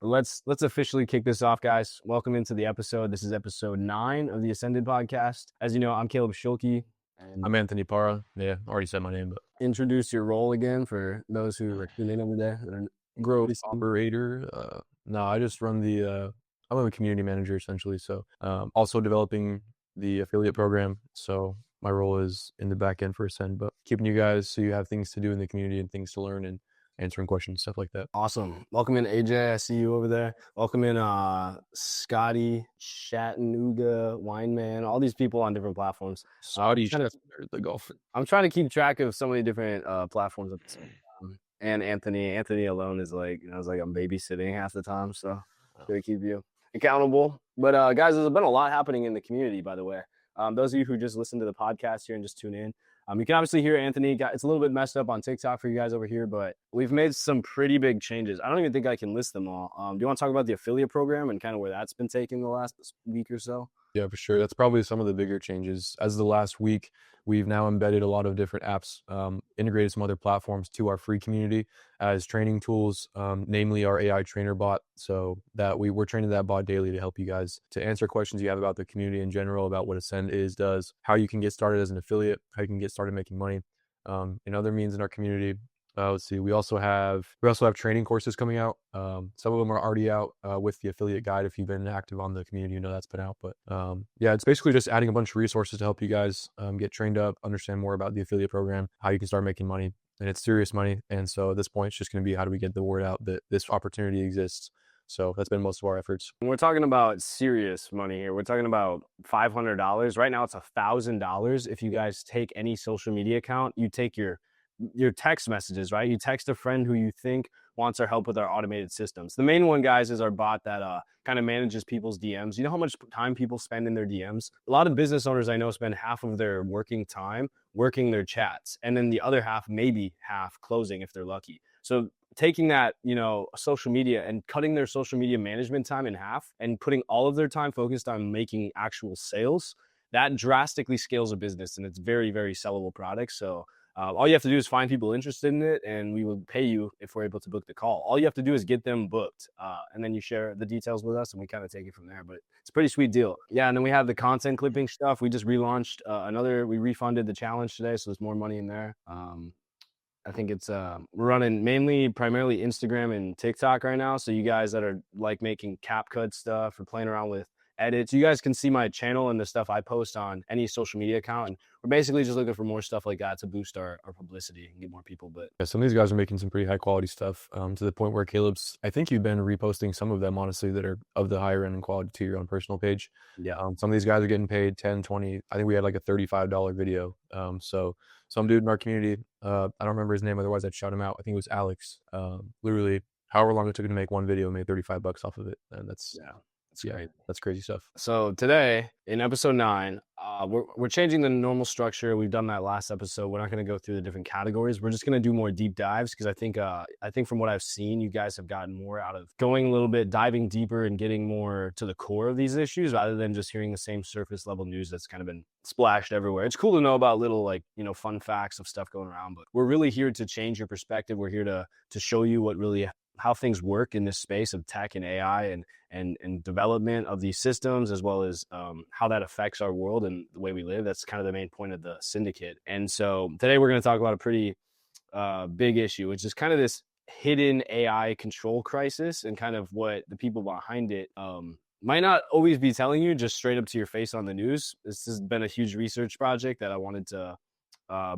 Let's officially kick this off, guys. Welcome into the episode. This is episode 9 of the Ascended podcast. As you know, I'm Caleb Schulke. And I'm Anthony Parra. Yeah, already said my name, but introduce your role again for those who are tuning in over there that are growth operator. No, I just run I'm a community manager essentially. So also developing the affiliate program. So my role is in the back end for Ascend, but keeping you guys so you have things to do in the community and things to learn and answering questions, stuff like that. Awesome. Welcome in, AJ. I see you over there. Welcome in, Scotty, Chattanooga, Wineman, all these people on different platforms. Saudi, the golf. I'm trying to keep track of so many different platforms at the same time. And Anthony alone is like, it's like I'm babysitting half the time. So gotta keep you accountable. But guys, there's been a lot happening in the community, by the way. Those of you who just listen to the podcast here and just tune in, you can obviously hear Anthony. It's a little bit messed up on TikTok for you guys over here, but we've made some pretty big changes. I don't even think I can list them all. Do you want to talk about the affiliate program and kind of where that's been taking the last week or so? Yeah, for sure. That's probably some of the bigger changes. As the last week, we've now embedded a lot of different apps, integrated some other platforms to our free community as training tools, namely our AI trainer bot. So that we're training that bot daily to help you guys to answer questions you have about the community in general, about what Ascend does, how you can get started as an affiliate, how you can get started making money, and other means in our community. Let's see. We also have training courses coming out. Some of them are already out with the affiliate guide. If you've been active on the community, you know that's been out. But yeah, it's basically just adding a bunch of resources to help you guys get trained up, understand more about the affiliate program, how you can start making money, and it's serious money. And so at this point, it's just going to be how do we get the word out that this opportunity exists. So that's been most of our efforts. When we're talking about serious money here, we're talking about $500. Right now, it's $1,000. If you guys take any social media account, you take your text messages, right? You text a friend who you think wants our help with our automated systems. The main one, guys, is our bot that kind of manages people's DMs. You know how much time people spend in their DMs? A lot of business owners I know spend half of their working time working their chats, and then the other half, maybe half, closing if they're lucky. So taking that, social media and cutting their social media management time in half and putting all of their time focused on making actual sales, that drastically scales a business, and it's very, very sellable product. So all you have to do is find people interested in it, and we will pay you if we're able to book the call. All you have to do is get them booked, and then you share the details with us, and we kind of take it from there. But it's a pretty sweet deal. Yeah, and then we have the content clipping stuff. We just relaunched we refunded the challenge today, so there's more money in there. I think it's we're running primarily Instagram and TikTok right now. So you guys that are like making CapCut stuff or playing around with edits, you guys can see my channel and the stuff I post on any social media account, and we're basically just looking for more stuff like that to boost our publicity and get more people. But yeah, some of these guys are making some pretty high quality stuff, to the point where I think you've been reposting some of them, honestly, that are of the higher end and quality to your own personal page. Yeah, some of these guys are getting paid 10, 20. I think we had like a $35 video. So some dude in our community, I don't remember his name, otherwise I'd shout him out. I think it was Alex. Literally however long it took him to make one video, made $35 off of it. And that's great. That's crazy stuff. So today in episode 9, we're changing the normal structure. We've done that last episode. We're not going to go through the different categories. We're just going to do more deep dives, because I think from what I've seen, you guys have gotten more out of going a little bit, diving deeper and getting more to the core of these issues, rather than just hearing the same surface level news that's kind of been splashed everywhere. It's cool to know about little fun facts of stuff going around, but we're really here to change your perspective. We're here to show you how things work in this space of tech and AI and development of these systems, as well as how that affects our world and the way we live. That's kind of the main point of the syndicate. And so today we're going to talk about a pretty big issue, which is kind of this hidden AI control crisis, and kind of what the people behind it might not always be telling you just straight up to your face on the news. This has been a huge research project that I wanted to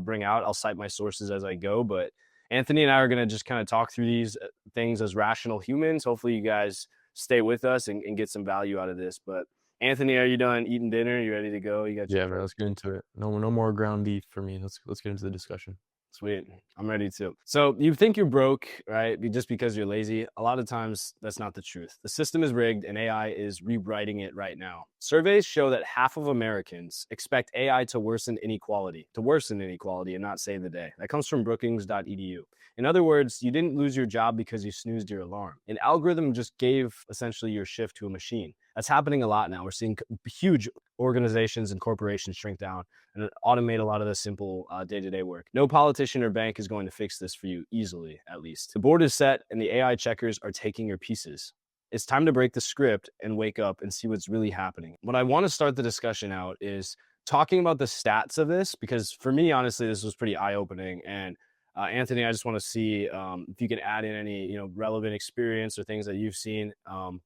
bring out. I'll cite my sources as I go, but Anthony and I are going to just kind of talk through these things as rational humans. Hopefully you guys stay with us and get some value out of this. But Anthony, are you done eating dinner? Are you ready to go? You got man, let's get into it. No more ground beef for me. Let's get into the discussion. Sweet. I'm ready too. So you think you're broke, right? Just because you're lazy. A lot of times that's not the truth. The system is rigged, and AI is rewriting it right now. Surveys show that half of Americans expect AI to worsen inequality and not save the day. That comes from Brookings.edu. In other words, you didn't lose your job because you snoozed your alarm. An algorithm just gave essentially your shift to a machine. That's happening a lot now. We're seeing huge organizations and corporations shrink down and automate a lot of the simple day-to-day work. No politician or bank is going to fix this for you easily, at least. The board is set, and the AI checkers are taking your pieces. It's time to break the script and wake up and see what's really happening. What I want to start the discussion out is talking about the stats of this, because for me, honestly, this was pretty eye-opening. And Anthony, I just want to see if you can add in any, relevant experience or things that you've seen.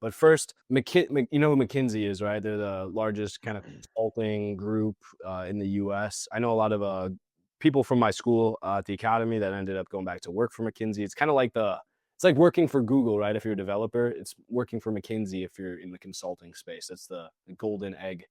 But first, you know who McKinsey is, right? They're the largest kind of consulting group in the U.S. I know a lot of people from my school at the academy that ended up going back to work for McKinsey. It's kind of like it's like working for Google, right? If you're a developer, it's working for McKinsey if you're in the consulting space. That's the golden egg.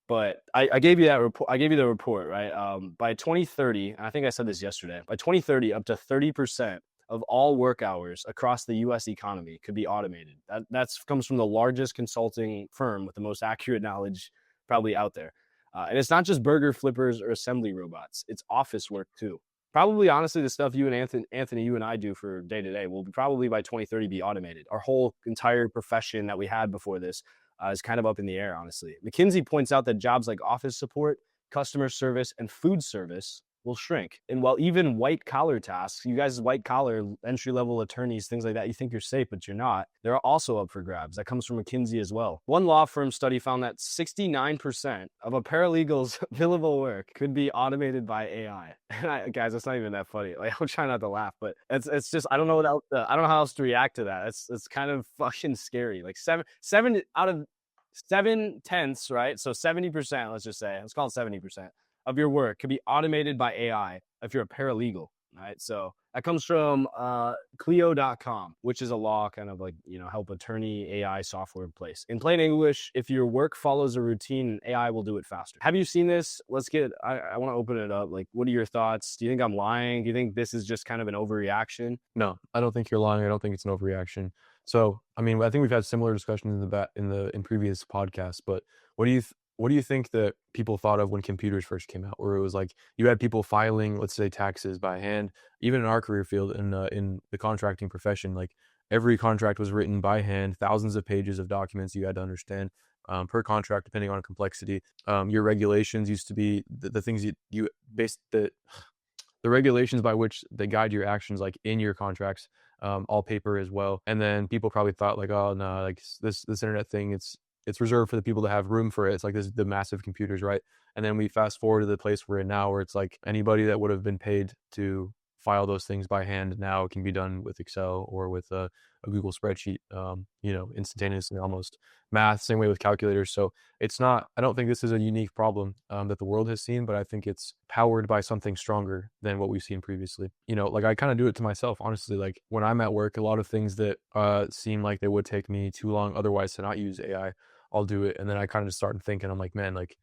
But I gave you that report. I gave you the report, right? By 2030, I think I said this yesterday. By 2030, up to 30% of all work hours across the U.S. economy could be automated. That comes from the largest consulting firm with the most accurate knowledge probably out there. And it's not just burger flippers or assembly robots. It's office work too. Probably, honestly, the stuff you and Anthony, you and I do for day to day will probably by 2030 be automated. Our whole entire profession that we had before this is kind of up in the air, honestly. McKinsey points out that jobs like office support, customer service, and food service will shrink. And while even white collar tasks, you guys white collar, entry level attorneys, things like that, you think you're safe, but you're not. They're also up for grabs. That comes from McKinsey as well. One law firm study found that 69% of a paralegal's billable work could be automated by AI. And guys, that's not even that funny. Like, I'm trying not to laugh, but it's just, I don't know I don't know how else to react to that. It's kind of fucking scary. Like seven out of 7/10, right? So 70%, let's just say, let's call it 70% of your work could be automated by AI if you're a paralegal, right? So that comes from Clio.com, which is a law kind of like, help attorney AI software place. In plain English, if your work follows a routine, AI will do it faster. Have you seen this? I want to open it up. Like, what are your thoughts? Do you think I'm lying? Do you think this is just kind of an overreaction? No, I don't think you're lying. I don't think it's an overreaction. So, I mean, I think we've had similar discussions in previous podcasts, but what do you think that people thought of when computers first came out, where it was like you had people filing, let's say, taxes by hand? Even in our career field, in the contracting profession, like every contract was written by hand, thousands of pages of documents you had to understand per contract, depending on complexity. Your regulations used to be the things you based the regulations by which they guide your actions, like in your contracts, all paper as well. And then people probably thought like, oh no, like this internet thing, it's reserved for the people that have room for it. It's like the massive computers, right? And then we fast forward to the place we're in now, where it's like anybody that would have been paid to file those things by hand now can be done with Excel or with a Google spreadsheet, instantaneously almost. Math, same way with calculators. So I don't think this is a unique problem that the world has seen, but I think it's powered by something stronger than what we've seen previously. Like I kind of do it to myself, honestly. Like when I'm at work, a lot of things that seem like they would take me too long otherwise to not use AI, I'll do it. And then I kind of just start thinking, I'm like, man, like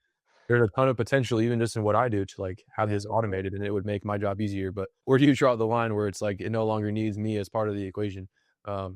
there's a ton of potential even just in what I do to like have this automated, and it would make my job easier. But where do you draw the line where it's like it no longer needs me as part of the equation?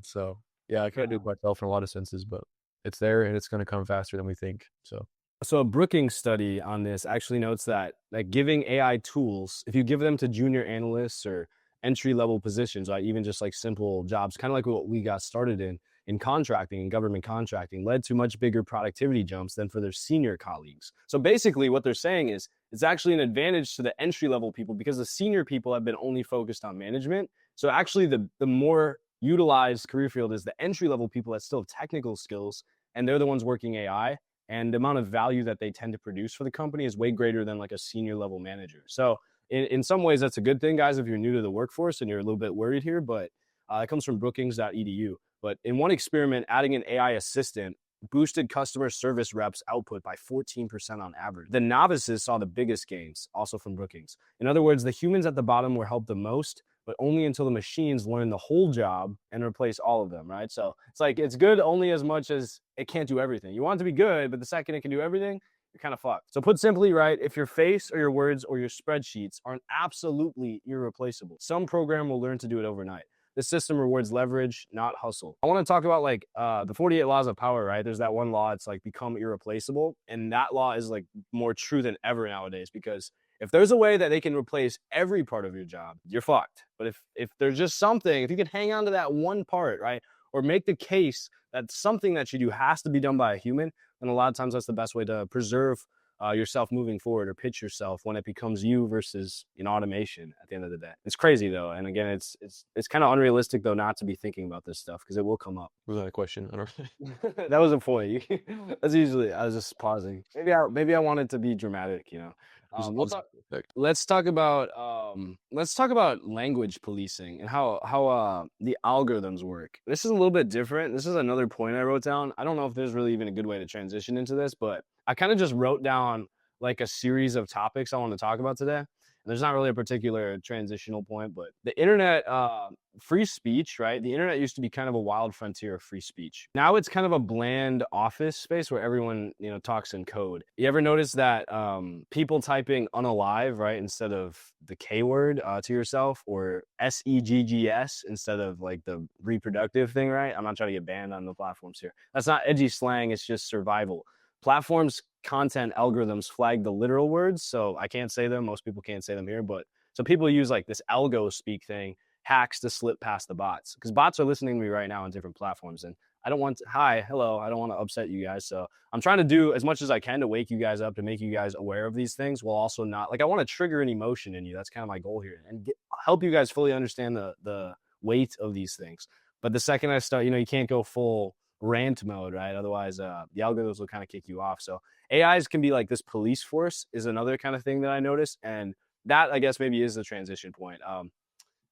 So yeah, I kind of do it myself in a lot of senses, but it's there and it's going to come faster than we think. So a Brookings study on this actually notes that giving AI tools, if you give them to junior analysts or entry level positions, right, even just like simple jobs, kind of like what we got started in contracting and government contracting, led to much bigger productivity jumps than for their senior colleagues. So basically what they're saying is it's actually an advantage to the entry level people because the senior people have been only focused on management. So actually the more utilized career field is the entry level people that still have technical skills, and they're the ones working AI. And the amount of value that they tend to produce for the company is way greater than like a senior level manager. So in some ways, that's a good thing, guys, if you're new to the workforce and you're a little bit worried here, but it comes from brookings.edu. But in one experiment, adding an AI assistant boosted customer service reps' output by 14% on average. The novices saw the biggest gains, also from Brookings. In other words, the humans at the bottom were helped the most, but only until the machines learn the whole job and replace all of them, right? So it's like it's good only as much as it can't do everything. You want it to be good, but the second it can do everything, you're kind of fucked. So put simply, right, if your face or your words or your spreadsheets aren't absolutely irreplaceable, some program will learn to do it overnight. This system rewards leverage, not hustle. I want to talk about like the 48 laws of power, right? There's that one law, it's like become irreplaceable. And that law is like more true than ever nowadays, because if there's a way that they can replace every part of your job, you're fucked. But if there's just something, if you can hang on to that one part, right? Or make the case that something that you do has to be done by a human, then a lot of times that's the best way to preserve yourself moving forward or pitch yourself when it becomes you versus an automation at the end of the day. It's crazy though. And again, it's kind of unrealistic though not to be thinking about this stuff because it will come up. Was that a question? I don't That was a point. That's usually I was just pausing. Maybe I wanted to be dramatic, you know. We'll talk, let's talk about language policing and how the algorithms work. This is a little bit different. This is another point I wrote down. I don't know if there's really even a good way to transition into this, but I kind of just wrote down like a series of topics I want to talk about today. And there's not really a particular transitional point, but the internet, free speech, right? The internet used to be kind of a wild frontier of free speech. Now it's kind of a bland office space where everyone, talks in code. You ever notice that people typing unalive, right, instead of the K word to yourself, or SEGGS instead of like the reproductive thing, right? I'm not trying to get banned on the platforms here. That's not edgy slang. It's just survival. Platforms content algorithms flag the literal words, so I can't say them. Most people can't say them here, but so people use like this algo speak thing, hacks to slip past the bots, because bots are listening to me right now on different platforms, and I don't want to, hi, hello, I don't want to upset you guys, so I'm trying to do as much as I can to wake you guys up, to make you guys aware of these things, while also not, like, I want to trigger an emotion in you. That's kind of my goal here, and help you guys fully understand the weight of these things. But the second I start, you can't go full rant mode, right? Otherwise, the algorithms will kind of kick you off. So AIs can be like this police force is another kind of thing that I noticed. And that, I guess, maybe is the transition point.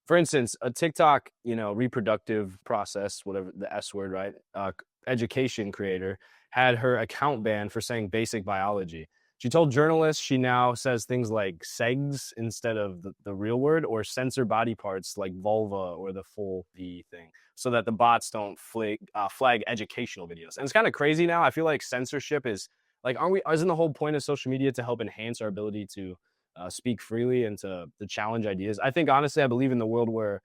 For instance, a TikTok, reproductive process, whatever the S word, right? Education creator had her account banned for saying basic biology. She told journalists she now says things like segs instead of the real word, or censor body parts like vulva or the full V thing, so that the bots don't flag educational videos. And it's kind of crazy now. I feel like censorship is like, isn't the whole point of social media to help enhance our ability to speak freely and to challenge ideas? I think, honestly, I believe in the world where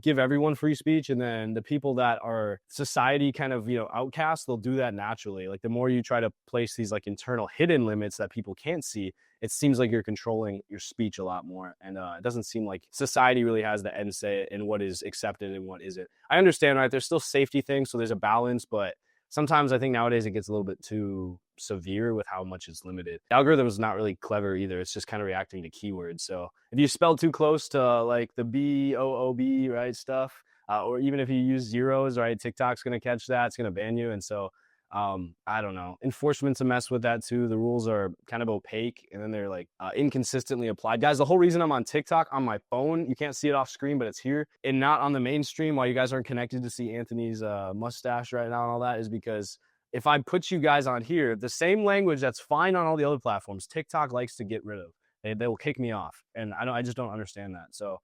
give everyone free speech, and then the people that are society kind of outcasts, they'll do that naturally. Like, the more you try to place these like internal hidden limits that people can't see, it seems like you're controlling your speech a lot more, and it doesn't seem like society really has the end say in what is accepted and what isn't. I understand, right? There's still safety things, so there's a balance, but sometimes I think nowadays it gets a little bit too severe with how much it's limited. The algorithm is not really clever either. It's just kind of reacting to keywords. So if you spell too close to like the BOOB, right, stuff, or even if you use zeros, right, TikTok's going to catch that. It's going to ban you. And so I don't know. Enforcement's a mess with that too. The rules are kind of opaque, and then they're like inconsistently applied. Guys, the whole reason I'm on TikTok on my phone, you can't see it off screen, but it's here, and not on the mainstream, while you guys aren't connected to see Anthony's mustache right now and all that, is because if I put you guys on here, the same language that's fine on all the other platforms, TikTok likes to get rid of. They will kick me off, and I just don't understand that. So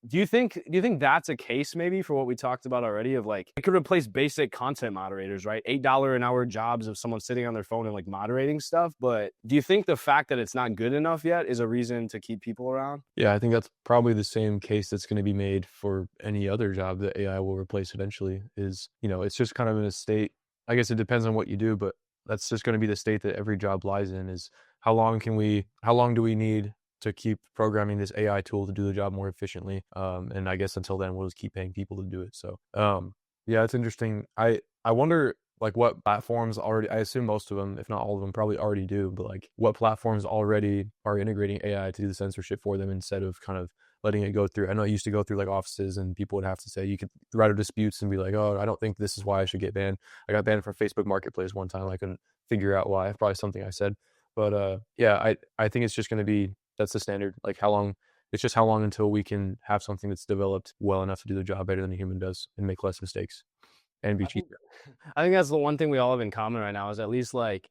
do you think that's a case maybe for what we talked about already, of like it could replace basic content moderators, right? $8 an hour jobs of someone sitting on their phone and like moderating stuff. But do you think the fact that it's not good enough yet is a reason to keep people around? Yeah, I think that's probably the same case that's going to be made for any other job that AI will replace eventually. Is, it's just kind of in a state, I guess it depends on what you do, but that's just going to be the state that every job lies in, is how long do we need to keep programming this AI tool to do the job more efficiently? And I guess until then, we'll just keep paying people to do it. So, yeah, it's interesting. I wonder like what platforms already, I assume most of them, if not all of them, probably already do, but like what platforms already are integrating AI to do the censorship for them instead of kind of letting it go through. I know it used to go through like offices, and people would have to say, you could write out disputes and be like, oh, I don't think this is why I should get banned. I got banned from Facebook Marketplace one time. I couldn't figure out why. Probably something I said. But yeah, I think it's just going to be, that's the standard. Like how long until we can have something that's developed well enough to do the job better than a human does and make less mistakes and be cheaper. I think that's the one thing we all have in common right now, is at least like,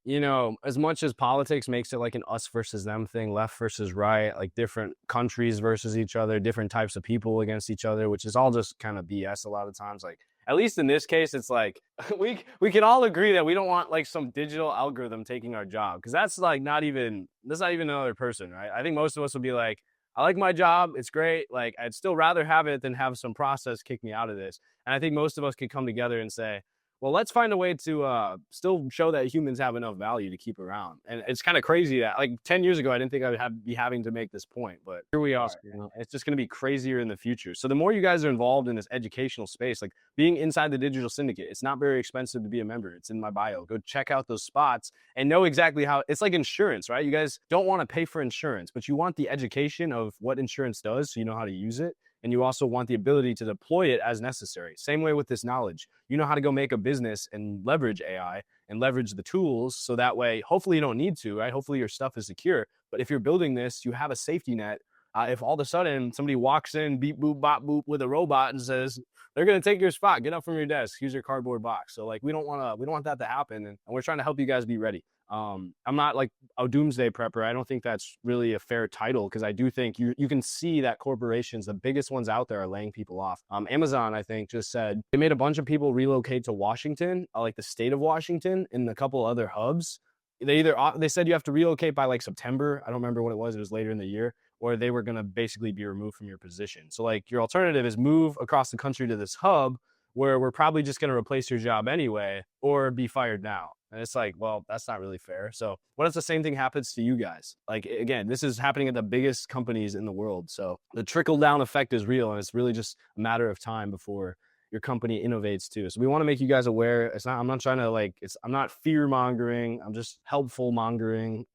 as much as politics makes it like an us versus them thing, left versus right, like different countries versus each other, different types of people against each other, which is all just kind of BS a lot of times. Like, at least in this case, it's like we can all agree that we don't want like some digital algorithm taking our job, because that's not even another person, right? I think most of us would be like, I like my job, it's great, like I'd still rather have it than have some process kick me out of this. And I think most of us could come together and say, Well, let's find a way to still show that humans have enough value to keep around. And it's kind of crazy that like 10 years ago, I didn't think I would be having to make this point, but here we are. You know, it's just going to be crazier in the future. So the more you guys are involved in this educational space, like being inside the Digital Syndicate, it's not very expensive to be a member. It's in my bio. Go check out those spots and know exactly how it's like insurance, right? You guys don't want to pay for insurance, but you want the education of what insurance does so you know how to use it. And you also want the ability to deploy it as necessary. Same way with this knowledge. You know how to go make a business and leverage AI and leverage the tools so that way, hopefully you don't need to, right? Hopefully your stuff is secure. But if you're building this, you have a safety net. If all of a sudden somebody walks in, beep, boop, bop, boop with a robot and says, they're going to take your spot, get up from your desk, here's your cardboard box. So like, we don't want that to happen. And we're trying to help you guys be ready. I'm not like a doomsday prepper. I don't think that's really a fair title because I do think you can see that corporations, the biggest ones out there, are laying people off. Amazon, I think, just said they made a bunch of people relocate to Washington, like the state of Washington, and a couple other hubs. They said you have to relocate by like September. I don't remember what it was. It was later in the year, or they were going to basically be removed from your position. So like your alternative is move across the country to this hub where we're probably just going to replace your job anyway, or be fired now. And it's like, well, that's not really fair. So what if the same thing happens to you guys? Like, again, this is happening at the biggest companies in the world. So the trickle down effect is real. And it's really just a matter of time before your company innovates too. So we want to make you guys aware. I'm not trying to I'm not fear mongering. I'm just helpful mongering.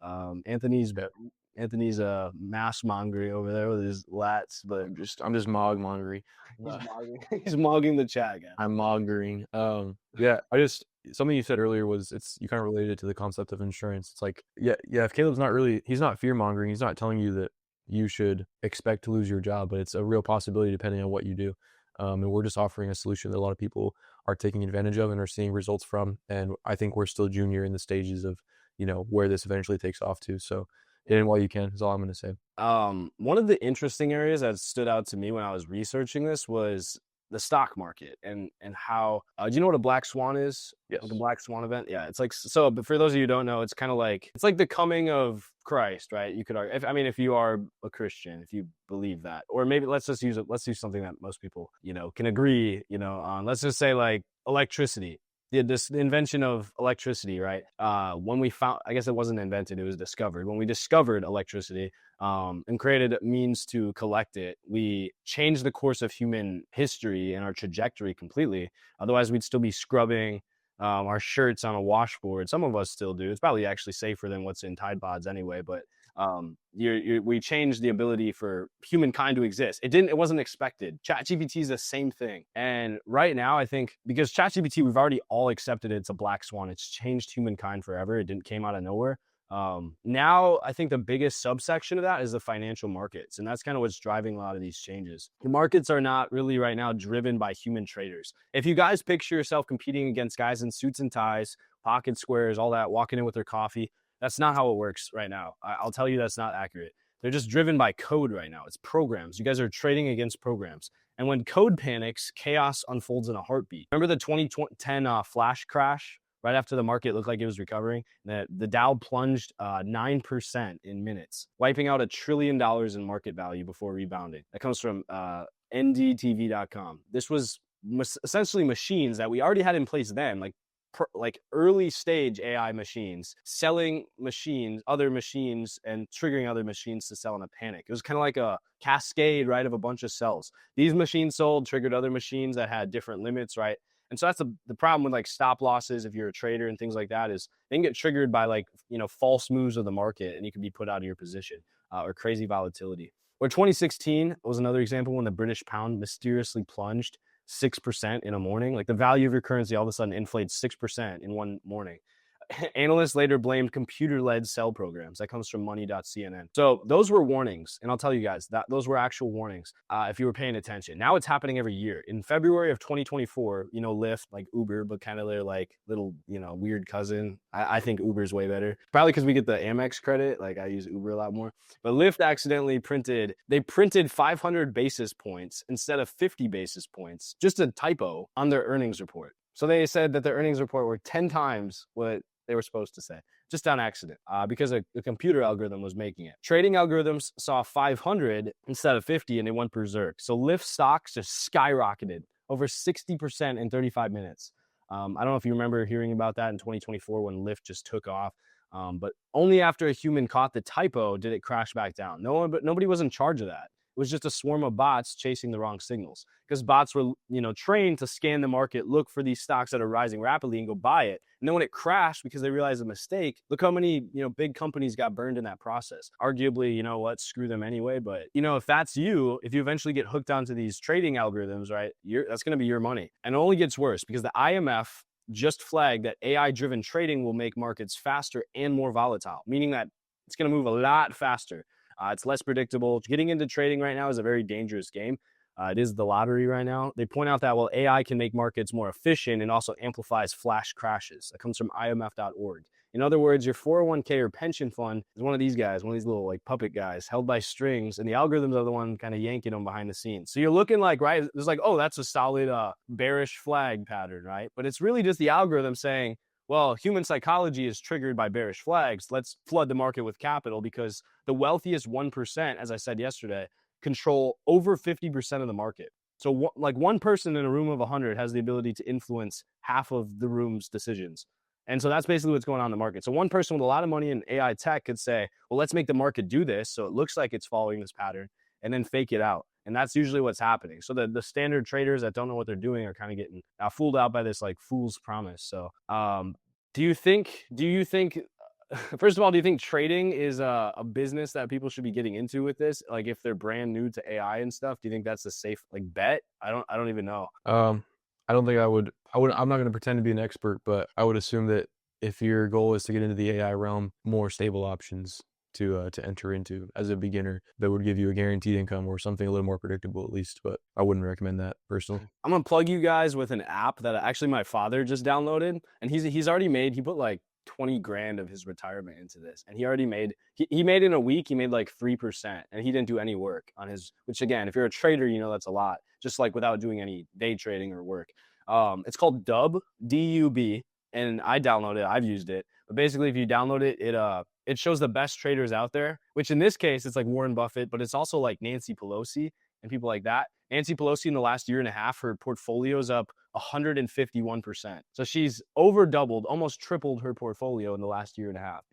Anthony's mass mongering over there with his lats, but I'm just mog mongering. He's mogging the chat, guys. I'm moggering. Yeah, something you said earlier was you kind of related to the concept of insurance. It's like, yeah, if Caleb's he's not fear mongering. He's not telling you that you should expect to lose your job, but it's a real possibility depending on what you do. And we're just offering a solution that a lot of people are taking advantage of and are seeing results from. And I think we're still junior in the stages of, where this eventually takes off to. So get in while you can is all I'm going to say. One of the interesting areas that stood out to me when I was researching this was the stock market and how, do you know what a black swan is? Yes. Like a black swan event? Yeah. It's like, so, but for those of you who don't know, it's kind of like, it's like the coming of Christ, right? You could argue, if you are a Christian, if you believe that, or maybe let's do something that most people, can agree, on. Let's just say like electricity. The invention of electricity, right? When we found, I guess it wasn't invented, it was discovered. When we discovered electricity and created means to collect it, we changed the course of human history and our trajectory completely. Otherwise, we'd still be scrubbing our shirts on a washboard. Some of us still do. It's probably actually safer than what's in Tide Pods anyway, but we changed the ability for humankind to exist. It wasn't expected. ChatGPT is the same thing. And right now, I think because ChatGPT, we've already all accepted it's a black swan. It's changed humankind forever. It came out of nowhere. Now I think the biggest subsection of that is the financial markets. And that's kind of what's driving a lot of these changes. The markets are not really right now driven by human traders. If you guys picture yourself competing against guys in suits and ties, pocket squares, all that, walking in with their coffee, that's not how it works right now. I'll tell you that's not accurate. They're just driven by code right now. It's programs. You guys are trading against programs. And when code panics, chaos unfolds in a heartbeat. Remember the 2010 flash crash? Right after the market looked like it was recovering, the Dow plunged 9% in minutes, wiping out $1 trillion in market value before rebounding. That comes from ndtv.com. This was essentially machines that we already had in place then, like early stage AI machines, selling other machines, and triggering other machines to sell in a panic. It was kind of like a cascade, right, of a bunch of sells. These machines sold, triggered other machines that had different limits, right? And so that's the problem with like stop losses, if you're a trader and things like that, is they can get triggered by false moves of the market and you can be put out of your position or crazy volatility. Or 2016 was another example when the British pound mysteriously plunged 6% in a morning. Like the value of your currency all of a sudden inflates 6% in one morning. Analysts later blamed computer-led sell programs. That comes from money.cnn. So those were warnings. And I'll tell you guys that those were actual warnings if you were paying attention. Now it's happening every year. In February of 2024, Lyft, like Uber, but kind of their like little, weird cousin. I think Uber's way better. Probably because we get the Amex credit. Like I use Uber a lot more. But Lyft accidentally printed 500 basis points instead of 50 basis points. Just a typo on their earnings report. So they said that their earnings report were 10 times what they were supposed to say, just on accident, because a computer algorithm was making it. Trading algorithms saw 500 instead of 50 and it went berserk. So Lyft stocks just skyrocketed over 60% in 35 minutes. I don't know if you remember hearing about that in 2024 when Lyft just took off. But only after a human caught the typo did it crash back down. No one, but nobody was in charge of that. It was just a swarm of bots chasing the wrong signals because bots were, trained to scan the market, look for these stocks that are rising rapidly and go buy it. And then when it crashed because they realized a mistake, look how many, big companies got burned in that process. Arguably, you know what, screw them anyway. But, if that's you, if you eventually get hooked onto these trading algorithms, right, that's going to be your money. And it only gets worse because the IMF just flagged that AI-driven trading will make markets faster and more volatile, meaning that it's going to move a lot faster. It's less predictable. Getting into trading right now is a very dangerous game. It is the lottery right now. They point out that while AI can make markets more efficient, it also amplifies flash crashes. That comes from IMF.org. In other words, your 401k or pension fund is one of these guys, one of these little like puppet guys held by strings, and the algorithms are the one kind of yanking them behind the scenes. So you're looking like, right, it's like, oh, that's a solid bearish flag pattern, right? But it's really just the algorithm saying, well, human psychology is triggered by bearish flags. Let's flood the market with capital because the wealthiest 1%, as I said yesterday, control over 50% of the market. So like one person in a room of 100 has the ability to influence half of the room's decisions. And so that's basically what's going on in the market. So one person with a lot of money in AI tech could say, well, let's make the market do this so it looks like it's following this pattern and then fake it out. And that's usually what's happening. So the standard traders that don't know what they're doing are kind of getting fooled out by this like fool's promise. So do you think, first of all, do you think trading is a business that people should be getting into with this? Like if they're brand new to AI and stuff, do you think that's a safe like bet? I don't even know. I don't think I would. I'm not going to pretend to be an expert, but I would assume that if your goal is to get into the AI realm, more stable options to enter into as a beginner that would give you a guaranteed income or something a little more predictable at least. But I wouldn't recommend that personally. I'm gonna plug you guys with an app that actually my father just downloaded, and he's already made. He put like 20 grand of his retirement into this, and he already made he made in a week. He made like 3%, and he didn't do any work on his. Which again, if you're a trader, you know that's a lot. Just like without doing any day trading or work. It's called Dub, DUB, and I downloaded it. I've used it, but basically, if you download it, it shows the best traders out there. Which in this case, it's like Warren Buffett, but it's also like Nancy Pelosi and people like that. Nancy Pelosi in the last year and a half, her portfolio's up 151%. So she's over doubled, almost tripled her portfolio in the last year and a half,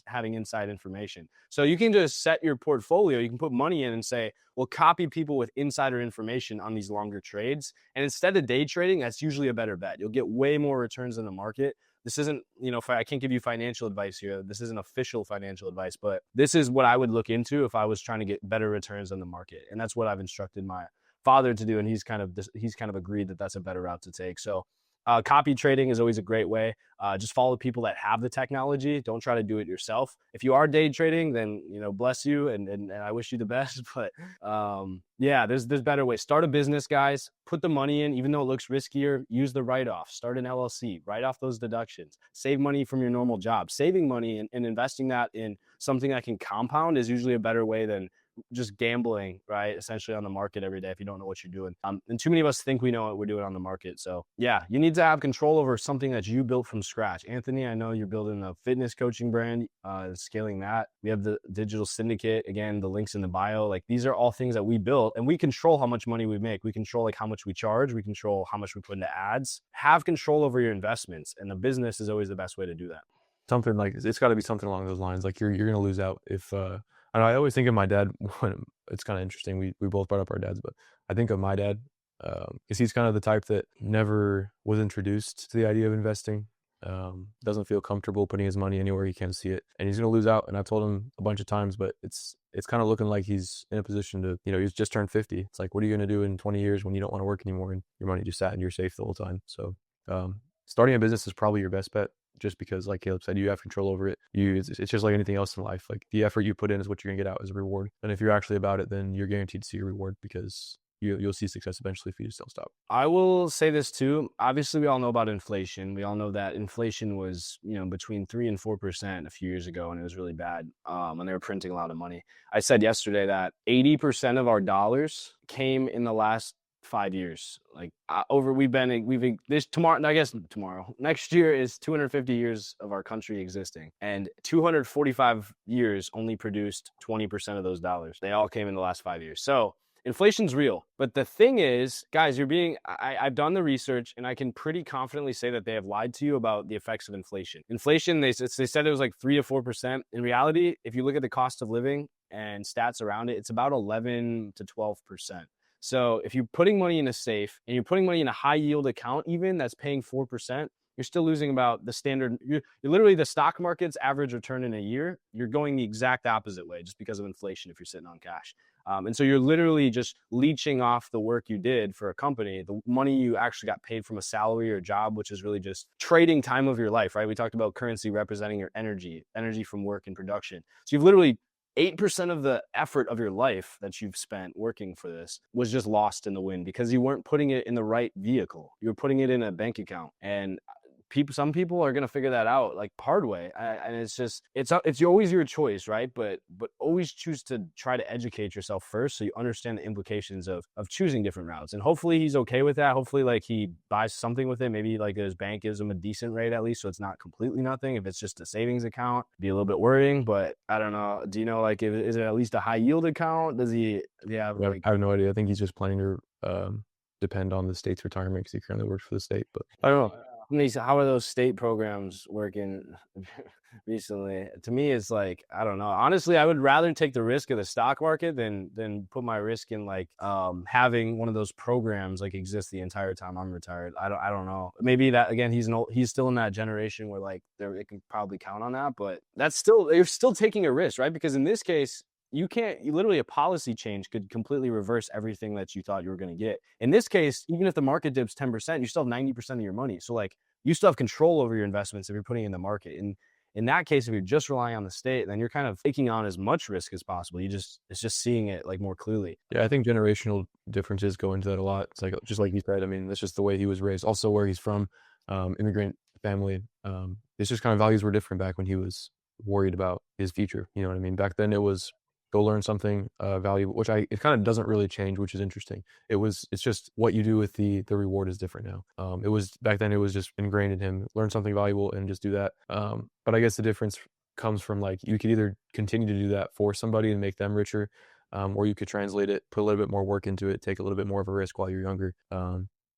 having inside information. So you can just set your portfolio, you can put money in and say, well, copy people with insider information on these longer trades. And instead of day trading, that's usually a better bet. You'll get way more returns in the market. This isn't, I can't give you financial advice here. This isn't official financial advice, but this is what I would look into if I was trying to get better returns on the market. And that's what I've instructed my father to do, and he's kind of agreed that that's a better route to take. So copy trading is always a great way. Just follow people that have the technology. Don't try to do it yourself. If you are day trading, then bless you and I wish you the best. But yeah, there's better ways. Start a business, guys. Put the money in, even though it looks riskier. Use the write-off. Start an LLC. Write off those deductions. Save money from your normal job. Saving money and investing that in something that can compound is usually a better way than just gambling, right? Essentially on the market every day if you don't know what you're doing. And too many of us think we know what we're doing on the market. So yeah, you need to have control over something that you built from scratch. Anthony, I know you're building a fitness coaching brand, scaling that. We have the digital syndicate. Again, the links in the bio. Like these are all things that we built, and we control how much money we make. We control like how much we charge. We control how much we put into ads. Have control over your investments, and the business is always the best way to do that. Something like it's got to be something along those lines. Like you're gonna lose out if I always think of my dad when it's kind of interesting. We both brought up our dads, but I think of my dad because he's kind of the type that never was introduced to the idea of investing. Doesn't feel comfortable putting his money anywhere he can't see it, and he's gonna lose out. And I've told him a bunch of times, but it's kind of looking like he's in a position to, he's just turned 50. It's like, what are you gonna do in 20 years when you don't want to work anymore and your money just sat in your safe the whole time? So starting a business is probably your best bet. Just because, like Caleb said, you have control over it. It's just like anything else in life. Like the effort you put in is what you're gonna get out as a reward. And if you're actually about it, then you're guaranteed to see a reward because you'll see success eventually if you just don't stop. I will say this too. Obviously, we all know about inflation. We all know that inflation was, between 3 and 4% a few years ago, and it was really bad. And they were printing a lot of money. I said yesterday that 80% of our dollars came in the last 5 years. Like next year is 250 years of our country existing, and 245 years only produced 20% of those dollars. They all came in the last 5 years. So Inflation's real. But the thing is, guys, I've done the research and I can pretty confidently say that they have lied to you about the effects of inflation. Inflation, they said it was like 3 to 4%. In reality, if you look at the cost of living and stats around it, it's about 11 to 12%. So if you're putting money in a safe and you're putting money in a high yield account, even that's paying 4%, you're still losing about the standard. You're literally the stock market's average return in a year. You're going the exact opposite way just because of inflation if you're sitting on cash. And so you're literally just leeching off the work you did for a company, the money you actually got paid from a salary or job, which is really just trading time of your life, right? We talked about currency representing your energy from work and production. So you've literally 8% of the effort of your life that you've spent working for this was just lost in the wind because you weren't putting it in the right vehicle. You were putting it in a bank account. And some people are going to figure that out like hard way. And it's always your choice, right? But always choose to try to educate yourself first so you understand the implications of choosing different routes. And hopefully he's okay with that. Hopefully like he buys something with it. Maybe like his bank gives him a decent rate at least, so it's not completely nothing. If it's just a savings account, it'd be a little bit worrying, but I don't know. Do you know, like, is it at least a high yield account? Does he have like... I have no idea. I think he's just planning to depend on the state's retirement because he currently works for the state, but I don't know. How are those state programs working recently? To me, it's like, I don't know. Honestly, I would rather take the risk of the stock market than put my risk in like having one of those programs like exist the entire time I'm retired. I don't know. Maybe that, again, he's still in that generation where like it can probably count on that, but you're still taking a risk, right? Because in this case, you literally a policy change could completely reverse everything that you thought you were going to get. In this case, even if the market dips 10%, you still have 90% of your money. So like you still have control over your investments if you're putting in the market. And in that case, if you're just relying on the state, then you're kind of taking on as much risk as possible. It's just seeing it like more clearly. Yeah, I think generational differences go into that a lot. It's like, just like you said, I mean, that's just the way he was raised. Also where he's from, immigrant family. It's just kind of values were different back when he was worried about his future. You know what I mean? Back then it was go learn something valuable, which it kind of doesn't really change, which is interesting. It's just what you do with the reward is different now. It was back then, it was just ingrained in him, learn something valuable and just do that. But I guess the difference comes from like, you could either continue to do that for somebody and make them richer, or you could translate it, put a little bit more work into it, take a little bit more of a risk while you're younger.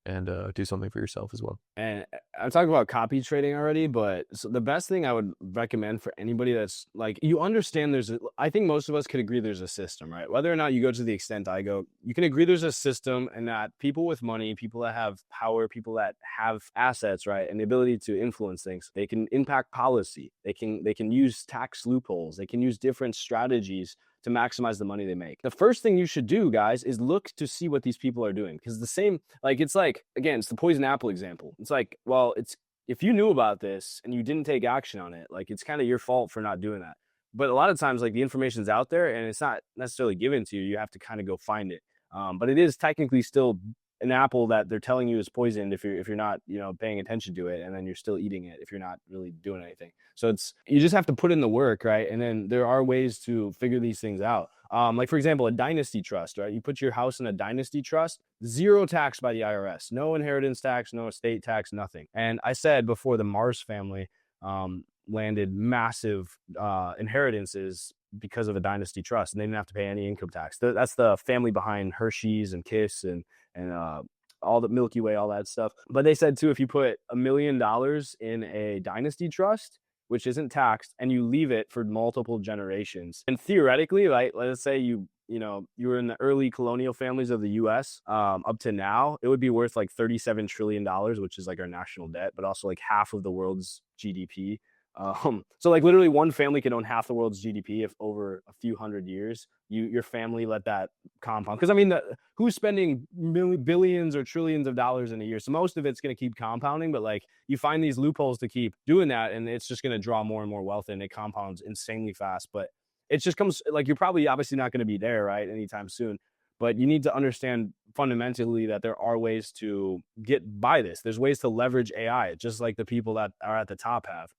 And do something for yourself as well. And I'm talking about copy trading already, but so the best thing I would recommend for anybody that's like, you understand I think most of us could agree there's a system, right? Whether or not you go to the extent I go, you can agree there's a system and that people with money, people that have power, people that have assets, right? And the ability to influence things, they can impact policy. They can use tax loopholes. They can use different strategies to maximize the money they make. The first thing you should do, guys, is look to see what these people are doing. Because it's like, again, it's the poison apple example. It's like, well, if you knew about this and you didn't take action on it, like it's kind of your fault for not doing that. But a lot of times, like the information's out there and it's not necessarily given to you. You have to kind of go find it. But it is technically still an apple that they're telling you is poisoned if you're not, paying attention to it, and then you're still eating it if you're not really doing anything. So you just have to put in the work, right? And then there are ways to figure these things out. Like for example, a dynasty trust, right? You put your house in a dynasty trust, 0 tax by the IRS, no inheritance tax, no estate tax, nothing. And I said before, the Mars family landed massive inheritances because of a dynasty trust, and they didn't have to pay any income tax. That's the family behind Hershey's and Kiss and all the Milky Way, all that stuff. But they said too, if you put $1 million in a dynasty trust, which isn't taxed, and you leave it for multiple generations, and theoretically, like let's say you were in the early colonial families of the U.S. Up to now, it would be worth like $37 trillion, which is like our national debt, but also like half of the world's GDP. So like literally one family can own half the world's GDP if over a few hundred years your family let that compound. Because I mean, who's spending billions or trillions of dollars in a year? So most of it's going to keep compounding, but like you find these loopholes to keep doing that, and it's just going to draw more and more wealth, and it compounds insanely fast. But it just comes like you're probably obviously not going to be there right anytime soon. But you need to understand fundamentally that there are ways to get by this. There's ways to leverage AI, just like the people that are at the top have.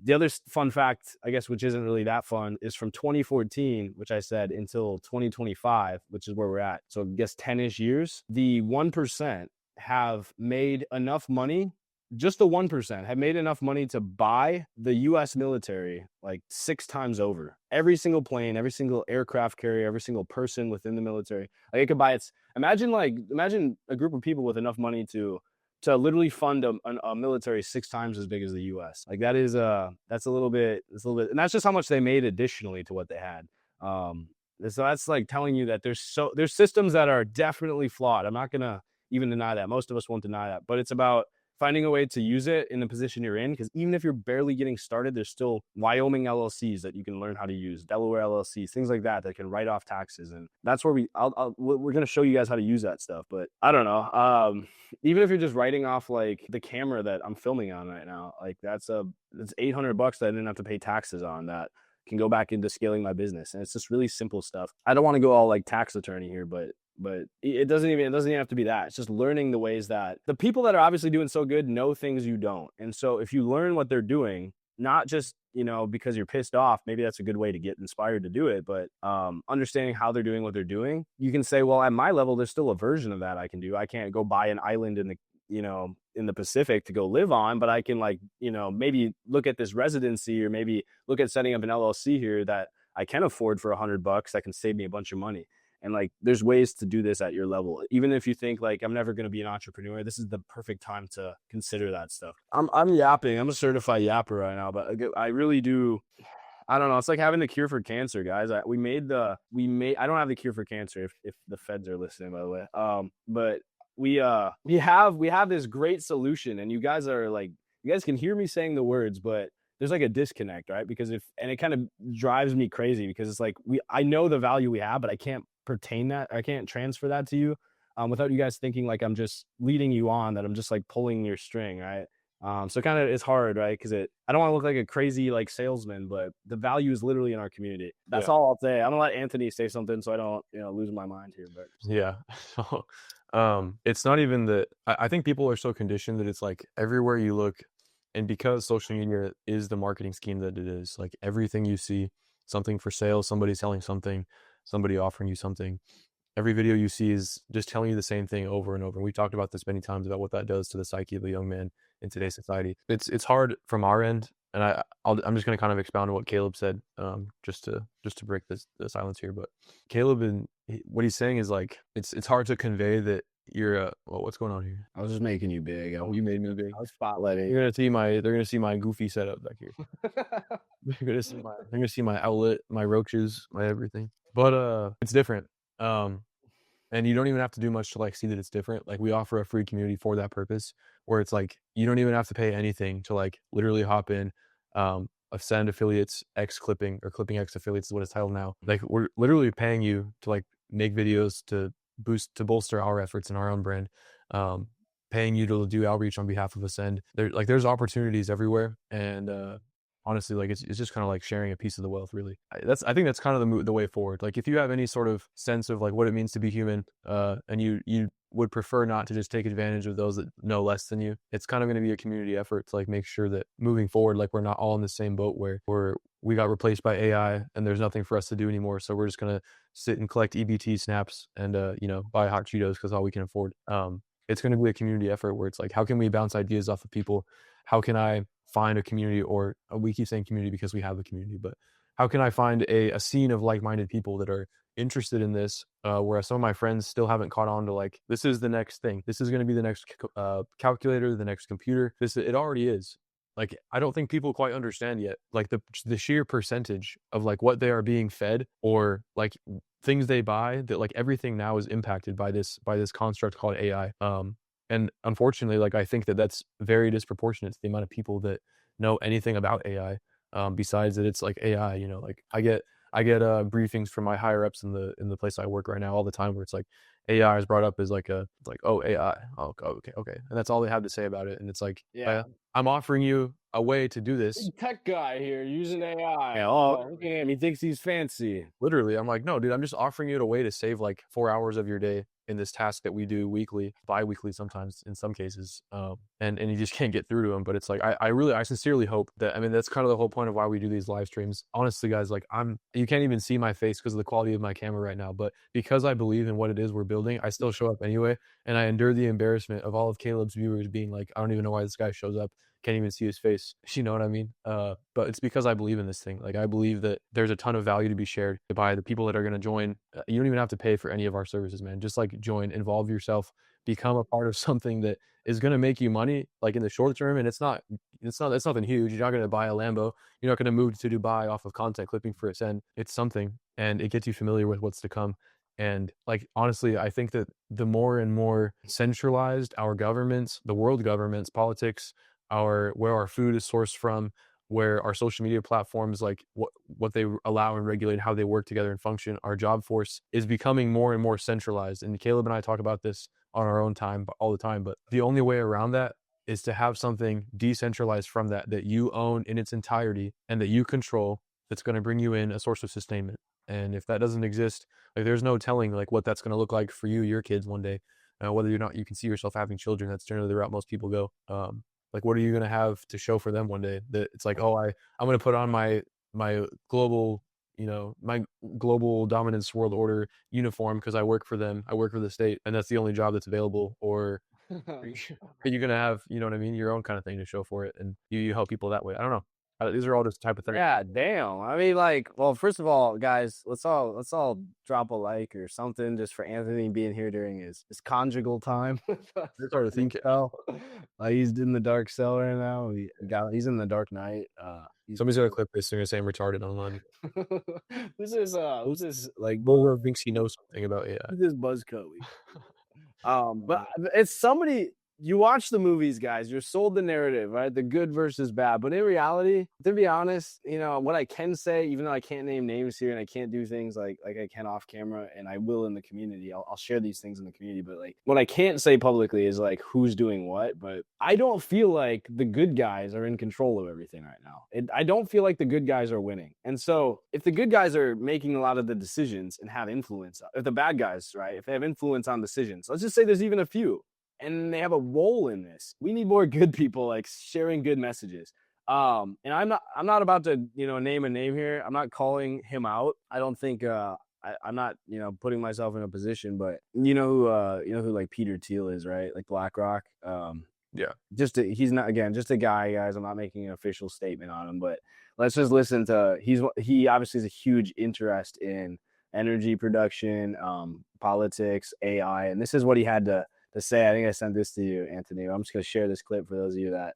The other fun fact, I guess, which isn't really that fun, is from 2014, which I said, until 2025, which is where we're at. So I guess 10-ish years, the 1% have made enough money just the 1% have made enough money to buy the US military like 6 times over. Every single plane, every single aircraft carrier, every single person within the military. Like it could buy its imagine a group of people with enough money to literally fund a military 6 times as big as the US. Like that is that's a little bit and that's just how much they made additionally to what they had. So that's like telling you that there's systems that are definitely flawed. I'm not going to even deny that. Most of us won't deny that. But it's about finding a way to use it in the position you're in, because even if you're barely getting started, there's still Wyoming LLCs that you can learn how to use, Delaware LLCs, things like that that can write off taxes. And that's where we're going to show you guys how to use that stuff. But I don't know. Even if you're just writing off like the camera that I'm filming on right now, like that's $800 that I didn't have to pay taxes on, that can go back into scaling my business. And it's just really simple stuff. I don't want to go all like tax attorney here, but it doesn't even have to be that. It's just learning the ways that the people that are obviously doing so good know things you don't. And so if you learn what they're doing, not just, because you're pissed off, maybe that's a good way to get inspired to do it, but understanding how they're doing what they're doing, you can say, well, at my level, there's still a version of that I can do. I can't go buy an island in the Pacific to go live on, but I can maybe look at this residency, or maybe look at setting up an LLC here that I can afford for $100 that can save me a bunch of money. And like, there's ways to do this at your level. Even if you think like, I'm never going to be an entrepreneur, this is the perfect time to consider that stuff. I'm yapping. I'm a certified yapper right now, but I really do. I don't know. It's like having the cure for cancer, guys. I don't have the cure for cancer, if the feds are listening, by the way. But we have this great solution, and you guys can hear me saying the words, but there's like a disconnect, right? Because it kind of drives me crazy, because it's like I know the value we have, but I can't transfer that to you without you guys thinking like I'm just leading you on, that I'm just like pulling your string, right? So kind of it's hard, right? Because I don't want to look like a crazy like salesman, but the value is literally in our community. That's all I'll say. I'm gonna let Anthony say something so I don't lose my mind here. But yeah. So it's not even that. I think people are so conditioned that it's like everywhere you look, and because social media is the marketing scheme that it is, like everything you see, something for sale, somebody selling something, somebody offering you something, every video you see is just telling you the same thing over and over. And we've talked about this many times about what that does to the psyche of a young man in today's society. It's hard from our end, and I'm just going to kind of expound on what Caleb said, just to break the silence here. But Caleb, and what he's saying is like it's hard to convey that you're what's going on here? I was just making you big. Oh, you made me big. I was spotlighting. They're gonna see my goofy setup back here. they're gonna see my outlet, my roaches, my everything. But it's different. And you don't even have to do much to like see that it's different. Like, we offer a free community for that purpose, where it's like you don't even have to pay anything to like literally hop in, send affiliates X clipping, or clipping X affiliates is what it's titled now. Like, we're literally paying you to like make videos to bolster our efforts in our own brand, paying you to do outreach on behalf of Ascend. There's opportunities everywhere, and honestly, like it's just kind of like sharing a piece of the wealth, really. I think that's kind of the way forward. Like, if you have any sort of sense of like what it means to be human, and you would prefer not to just take advantage of those that know less than you, it's kind of going to be a community effort to like make sure that moving forward, like, we're not all in the same boat where we got replaced by AI and there's nothing for us to do anymore. So we're just going to sit and collect EBT snaps and buy hot Cheetos because all we can afford. It's going to be a community effort where it's like, how can we bounce ideas off of people? How can I find a community, or we keep saying community because we have a community, but how can I find a scene of like-minded people that are interested in this, whereas some of my friends still haven't caught on to like, this is the next thing. This is going to be the next calculator, the next computer. It already is. Like, I don't think people quite understand yet, like the sheer percentage of like what they are being fed, or like things they buy, that like everything now is impacted by this construct called AI. And unfortunately, like, I think that's very disproportionate to the amount of people that know anything about AI. Besides that, it's like AI. Like, I get briefings from my higher ups in the place I work right now all the time, where it's like AI is brought up as like oh, AI, oh, okay, and that's all they have to say about it. And it's like, yeah, I'm offering you a way to do this. Big tech guy here using AI. Oh, look at him. He thinks he's fancy. Literally, I'm like, no, dude, I'm just offering you a way to save like 4 hours of your day in this task that we do weekly, bi-weekly sometimes in some cases, and you just can't get through to them. But it's like I sincerely hope that, I mean, that's kind of the whole point of why we do these live streams. Honestly, guys, like you can't even see my face because of the quality of my camera right now, but because I believe in what it is we're building, I still show up anyway, and I endure the embarrassment of all of Caleb's viewers being like, I don't even know why this guy shows up. Can't even see his face. You know what I mean? But it's because I believe in this thing. Like, I believe that there's a ton of value to be shared by the people that are going to join. You don't even have to pay for any of our services, man. Just like join, involve yourself, become a part of something that is going to make you money, like in the short term. And it's nothing huge. You're not going to buy a Lambo. You're not going to move to Dubai off of content clipping for its end. It's something, and it gets you familiar with what's to come. And like, honestly, I think that the more and more centralized our governments, the world governments, politics, where our food is sourced from, where our social media platforms, like what they allow and regulate, how they work together and function, our job force is becoming more and more centralized. And Caleb and I talk about this on our own time all the time, but the only way around that is to have something decentralized from that you own in its entirety and that you control, that's going to bring you in a source of sustainment. And if that doesn't exist, like, there's no telling like what that's going to look like for you, your kids one day, whether or not you can see yourself having children. That's generally the route most people go. Like, what are you going to have to show for them one day that it's like, oh, I'm going to put on my global, my global dominance world order uniform because I work for them. I work for the state, and that's the only job that's available. Or are you going to have, you know what I mean, your own kind of thing to show for it, and you help people that way. I don't know. These are all just type of things. Yeah, damn. I mean, like, well, first of all, guys, let's all drop a like or something just for Anthony being here during his conjugal time. It's hard to think. Like, he's in the dark cell right now. He's in the dark night. Somebody's gonna clip this. They're gonna say I'm retarded online. Who's this like Bulwer thinks he knows something about AI. Who's this buzzcoat? But it's somebody. You watch the movies, guys, you're sold the narrative, right? The good versus bad. But in reality, to be honest, what I can say, even though I can't name names here and I can't do things like I can off camera, and I will in the community, I'll share these things in the community. But like, what I can't say publicly is like who's doing what. But I don't feel like the good guys are in control of everything right now. I don't feel like the good guys are winning. And so if the good guys are making a lot of the decisions and have influence, if the bad guys, right, if they have influence on decisions, let's just say there's even a few, and they have a role in this. We need more good people like sharing good messages. And I'm not about to, name a name here. I'm not calling him out. I don't think I'm not, putting myself in a position, but you know who like Peter Thiel is, right? Like BlackRock. Yeah. He's not, again, just a guy, guys. I'm not making an official statement on him, but let's just listen to, he obviously has a huge interest in energy production, politics, AI. And this is what he had to say. I think I sent this to you, Anthony. I'm just going to share this clip for those of you that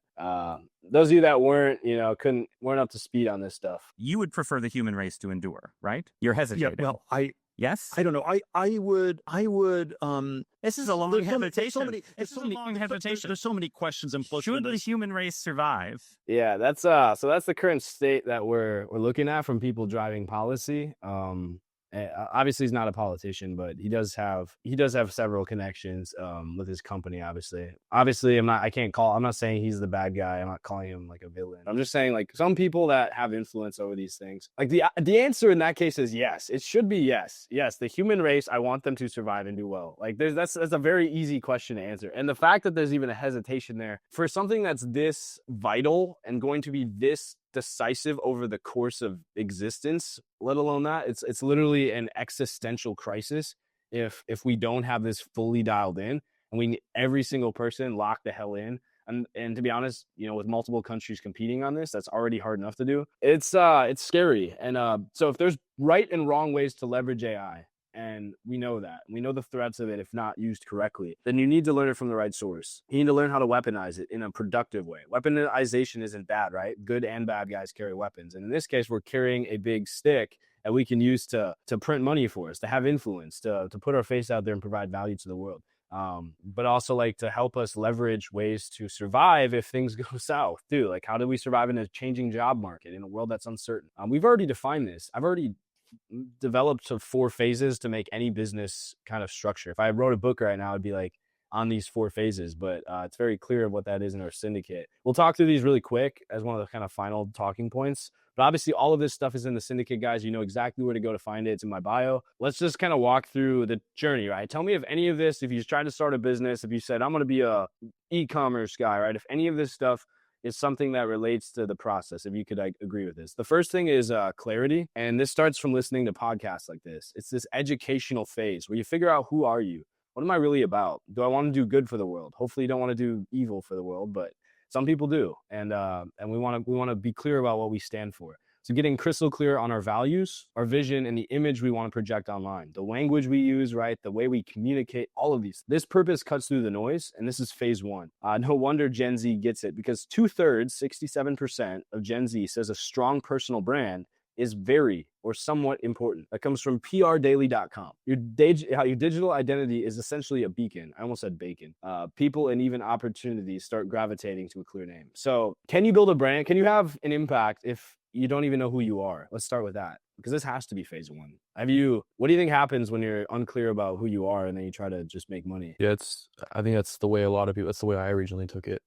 weren't up to speed on this stuff. You would prefer the human race to endure, right? You're hesitating. Yeah, well, yes, I don't know. I would. This is a long hesitation. There's so many questions and should the human race survive? Yeah, that's the current state that we're looking at from people driving policy. Obviously he's not a politician, but he does have several connections with his company. Obviously I'm not saying he's the bad guy. I'm not calling him like a villain. I'm just saying, like, some people that have influence over these things, like the answer in that case is yes. It should be yes. The human race, I want them to survive and do well. Like, that's a very easy question to answer. And the fact that there's even a hesitation there for something that's this vital and going to be this decisive over the course of existence, let alone that, it's literally an existential crisis if we don't have this fully dialed in, and we need every single person locked the hell in. And to be honest, with multiple countries competing on this, that's already hard enough to do. It's scary. And so if there's right and wrong ways to leverage AI, and we know the threats of it if not used correctly, then you need to learn it from the right source. You need to learn how to weaponize it in a productive way. Weaponization isn't bad, right? Good and bad guys carry weapons. And in this case, we're carrying a big stick that we can use to print money for us, to have influence, to put our face out there and provide value to the world. But also, like, to help us leverage ways to survive if things go south too. Like, how do we survive in a changing job market in a world that's uncertain? We've already defined this. I've already developed 4 phases to make any business kind of structure. If I wrote a book right now, it'd be like, on these 4 phases, but it's very clear of what that is in our syndicate. We'll talk through these really quick as one of the kind of final talking points. But obviously, all of this stuff is in the syndicate, guys. You know exactly where to go to find it. It's in my bio. Let's just kind of walk through the journey, right? Tell me if any of this, if you tried to start a business, if you said, I'm going to be a e-commerce guy, right? If any of this stuff is something that relates to the process, if you could agree with this. The first thing is clarity. And this starts from listening to podcasts like this. It's this educational phase where you figure out, who are you? What am I really about? Do I want to do good for the world? Hopefully you don't want to do evil for the world, but some people do. And we want to be clear about what we stand for. So getting crystal clear on our values, our vision, and the image we want to project online, the language we use, right? The way we communicate, all of these. This purpose cuts through the noise, and this is phase 1. No wonder Gen Z gets it, because 2/3, 67% of Gen Z says a strong personal brand is very or somewhat important. That comes from prdaily.com. Your digital identity is essentially a beacon. I almost said bacon. People and even opportunities start gravitating to a clear name. So can you build a brand? Can you have an impact if you don't even know who you are? Let's start with that, because this has to be phase 1. What do you think happens when you're unclear about who you are and then you try to just make money? Yeah, I think that's the way a lot of people, that's the way I originally took it.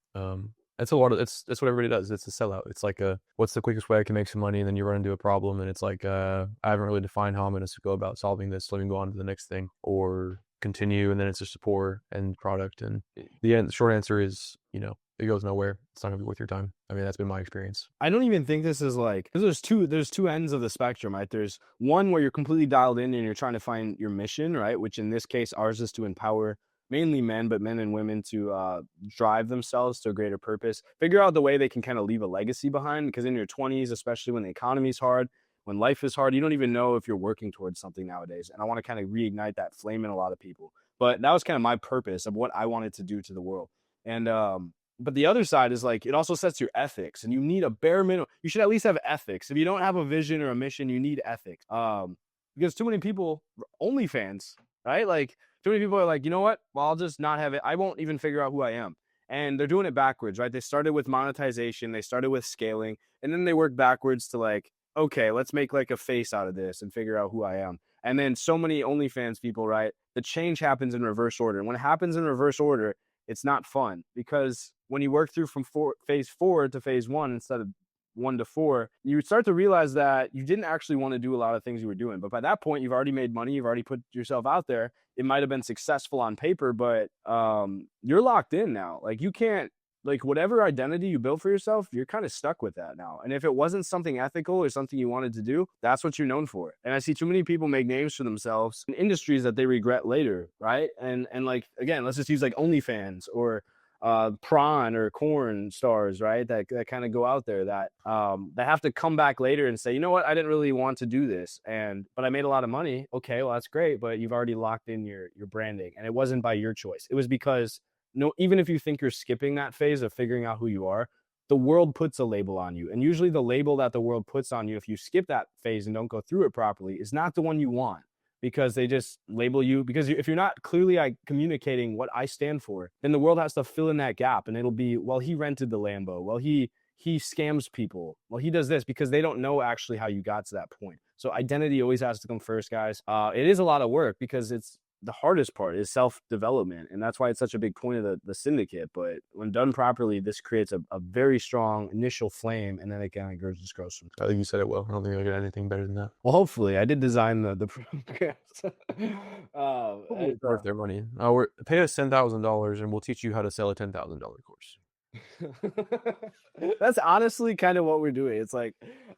That's what everybody does. It's a sellout. It's like what's the quickest way I can make some money? And then you run into a problem and it's like, I haven't really defined how I'm going to go about solving this. Let me go on to the next thing, or continue. And then it's just a poor end product. And the short answer is, it goes nowhere. It's not gonna be worth your time. I mean, that's been my experience. I don't even think this is like, because there's two ends of the spectrum, right? There's one where you're completely dialed in and you're trying to find your mission, right? Which in this case, ours is to empower mainly men, but men and women to drive themselves to a greater purpose, figure out the way they can kind of leave a legacy behind. Because in your 20s, especially when the economy's hard, when life is hard, you don't even know if you're working towards something nowadays. And I want to kind of reignite that flame in a lot of people. But that was kind of my purpose of what I wanted to do to the world. And but the other side is like, it also sets your ethics, and you need a bare minimum. You should at least have ethics. If you don't have a vision or a mission, you need ethics. Because too many people, OnlyFans, right? Like, too many people are like, you know what? Well, I'll just not have it. I won't even figure out who I am. And they're doing it backwards, right? They started with monetization. They started with scaling. And then they work backwards to like, okay, let's make like a face out of this and figure out who I am. And then so many OnlyFans people, right? The change happens in reverse order. And when it happens in reverse order, it's not fun, because when you work through from phase 4 to phase 1 instead of 1 to 4, you start to realize that you didn't actually want to do a lot of things you were doing. But by that point, you've already made money. You've already put yourself out there. It might have been successful on paper, but you're locked in now. Like, you can't, like, whatever identity you built for yourself, you're kind of stuck with that now. And if it wasn't something ethical or something you wanted to do, that's what you're known for. And I see too many people make names for themselves in industries that they regret later, right? And like, again, let's just use like OnlyFans or prawn or corn stars, right? That kind of go out there that have to come back later and say, you know what, I didn't really want to do this, but I made a lot of money. Okay, well, that's great, but you've already locked in your branding, and it wasn't by your choice. It was because even if you think you're skipping that phase of figuring out who you are, the world puts a label on you. And usually the label that the world puts on you, if you skip that phase and don't go through it properly, is not the one you want, because they just label you. Because if you're not clearly communicating what I stand for, then the world has to fill in that gap. And it'll be, well, he rented the Lambo. Well, he scams people. Well, he does this, because they don't know actually how you got to that point. So identity always has to come first, guys. It is a lot of work, because it's the hardest part is self-development. And that's why it's such a big point of the syndicate. But when done properly, this creates a very strong initial flame, and then it kind of grows from. I think you said it well. I don't think I got anything better than that. Well, hopefully. I did design the programs. Worth their money. Pay us $10,000 and we'll teach you how to sell a $10,000 course. That's honestly kind of what we're doing. It's like,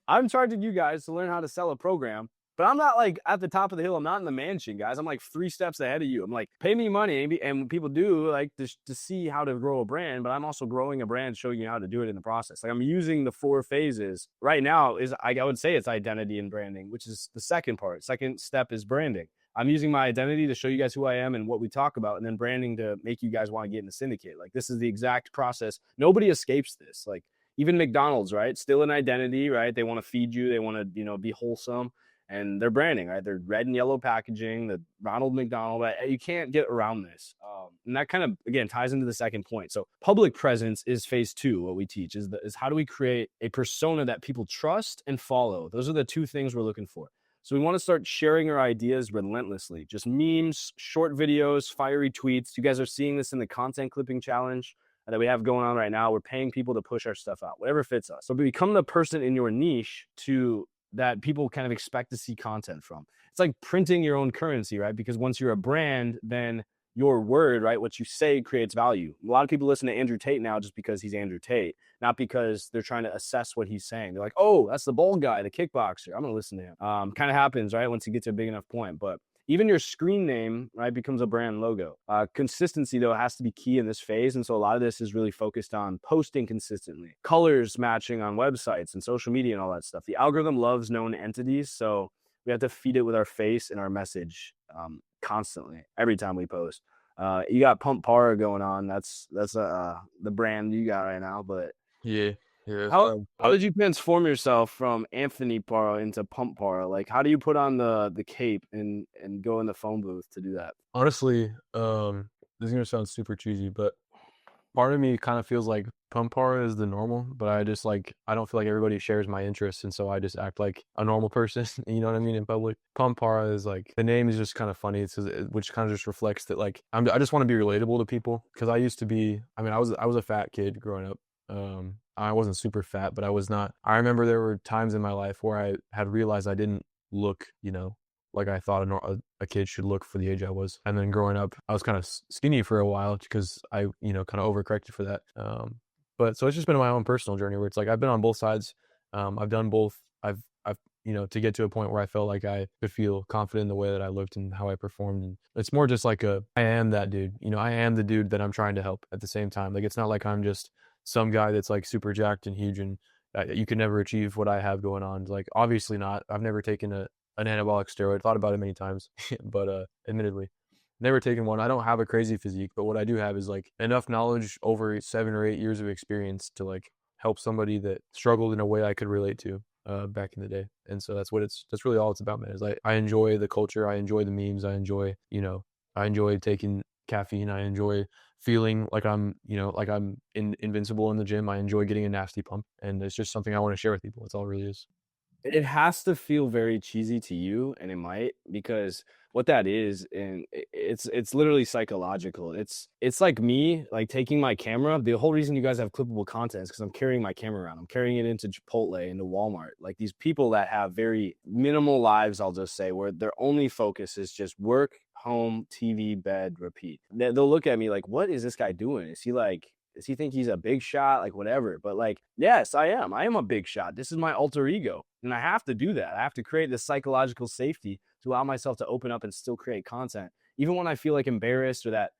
I'm charging you guys to learn how to sell a program, but I'm not like at the top of the hill. I'm not in the mansion, guys. I'm like 3 steps ahead of you. I'm like, pay me money. And people do like to see how to grow a brand, but I'm also growing a brand, showing you how to do it in the process. Like, I'm using the 4 phases right now. I would say it's identity and branding, which is the second part. Second step is branding. I'm using my identity to show you guys who I am and what we talk about, and then branding to make you guys want to get in the syndicate. Like, this is the exact process. Nobody escapes this. Like, even McDonald's, right? Still an identity, right? They want to feed you. They want to, be wholesome. And they're branding, right? They're red and yellow packaging, the Ronald McDonald. You can't get around this. And that kind of, again, ties into the second point. So public presence is phase 2. What we teach is how do we create a persona that people trust and follow? Those are the 2 things we're looking for. So we want to start sharing our ideas relentlessly. Just memes, short videos, fiery tweets. You guys are seeing this in the content clipping challenge that we have going on right now. We're paying people to push our stuff out, whatever fits us. So become the person in your niche that people kind of expect to see content from. It's like printing your own currency, right? Because once you're a brand, then your word, right, what you say creates value. A lot of people listen to Andrew Tate now just because he's Andrew Tate, not because they're trying to assess what he's saying. They're like, oh, that's the bald guy, the kickboxer. I'm going to listen to him. Kind of happens, right, once you get to a big enough point. But even your screen name, right, becomes a brand logo. Consistency, though, has to be key in this phase. And so a lot of this is really focused on posting consistently, colors matching on websites and social media and all that stuff. The algorithm loves known entities. So we have to feed it with our face and our message constantly, every time we post. You got Pump Para going on. That's the brand you got right now. But Yeah. how did you transform yourself from Anthony Para into Pump Para? Like, how do you put on the cape and go in the phone booth to do that? Honestly, this is gonna sound super cheesy, but part of me kind of feels like Pump Para is the normal, but I don't feel like everybody shares my interests, and so I just act like a normal person. You know what I mean, in public. Pump Para is like, the name is just kind of funny, which kind of just reflects that like I just want to be relatable to people, because I used to be. I mean, I was a fat kid growing up. I wasn't super fat, but I was not. I remember there were times in my life where I had realized I didn't look, like I thought a kid should look for the age I was. And then growing up, I was kind of skinny for a while because I, kind of overcorrected for that. But so it's just been my own personal journey where it's like I've been on both sides. I've done both. I've to get to a point where I felt like I could feel confident in the way that I looked and how I performed. And it's more just like I am that dude. I am the dude that I'm trying to help at the same time. Like, it's not like I'm just some guy that's like super jacked and huge and you can never achieve what I have going on. Like, obviously not. I've never taken an anabolic steroid. Thought about it many times, but admittedly, never taken one. I don't have a crazy physique, but what I do have is like enough knowledge over 7 or 8 years of experience to like help somebody that struggled in a way I could relate to back in the day. And so that's really all it's about, man. Is I enjoy the culture. I enjoy the memes. I enjoy, I enjoy taking caffeine. I enjoy feeling like I'm invincible in the gym. I enjoy getting a nasty pump, and it's just something I want to share with people. That's all it really is. It has to feel very cheesy to you, and it might, because what that is, and it's literally psychological. It's like me, like taking my camera. The whole reason you guys have clippable content is because I'm carrying my camera around. I'm carrying it into Chipotle, into Walmart. Like, these people that have very minimal lives, I'll just say, where their only focus is just work, home, TV, bed, repeat. They'll look at me like, what is this guy doing? Does he think he's a big shot? Like, whatever. But like, yes, I am a big shot. This is my alter ego. And I have to do that. I have to create this psychological safety to allow myself to open up and still create content. Even when I feel like embarrassed or that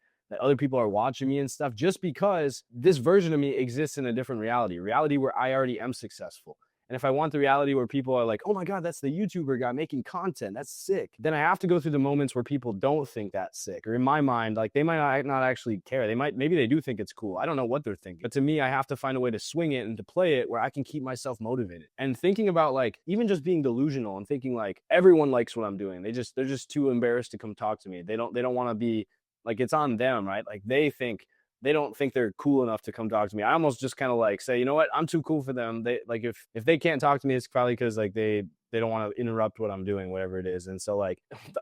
other people are watching me and stuff, just because this version of me exists in a different reality where I already am successful. And if I want the reality where people are like, oh my God, that's the YouTuber guy making content, that's sick, then I have to go through the moments where people don't think that's sick. Or in my mind, like, they might not actually care. Maybe they do think it's cool. I don't know what they're thinking. But to me, I have to find a way to swing it and to play it where I can keep myself motivated. And thinking about, like, even just being delusional and thinking like everyone likes what I'm doing. They're just too embarrassed to come talk to me. They don't want to be like, it's on them, right? Like, they don't think they're cool enough to come talk to me. I almost just kind of like say, you know what, I'm too cool for them. They like, if they can't talk to me, it's probably because like they don't want to interrupt what I'm doing, whatever it is. And so like,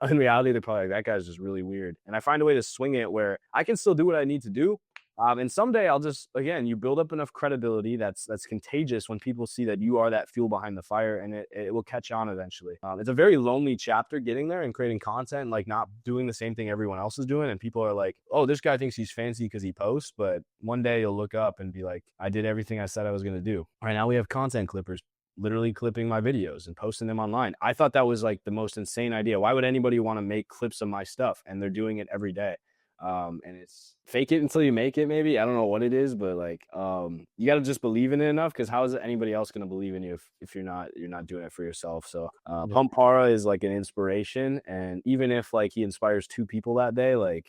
in reality, they're probably like, that guy's just really weird. And I find a way to swing it where I can still do what I need to do. And someday I'll just, again, you build up enough credibility that's contagious when people see that you are that fuel behind the fire, and it will catch on eventually. It's a very lonely chapter getting there and creating content, like not doing the same thing everyone else is doing. And people are like, oh, this guy thinks he's fancy because he posts. But one day you'll look up and be like, I did everything I said I was going to do. Right now we have content clippers literally clipping my videos and posting them online. I thought that was like the most insane idea. Why would anybody want to make clips of my stuff? And they're doing it every day. And it's fake it until you make it, maybe. I don't know what it is, but like, you got to just believe in it enough, because how is anybody else going to believe in you if you're not doing it for yourself? So Pump Para is like an inspiration, and even if like he inspires 2 people that day, like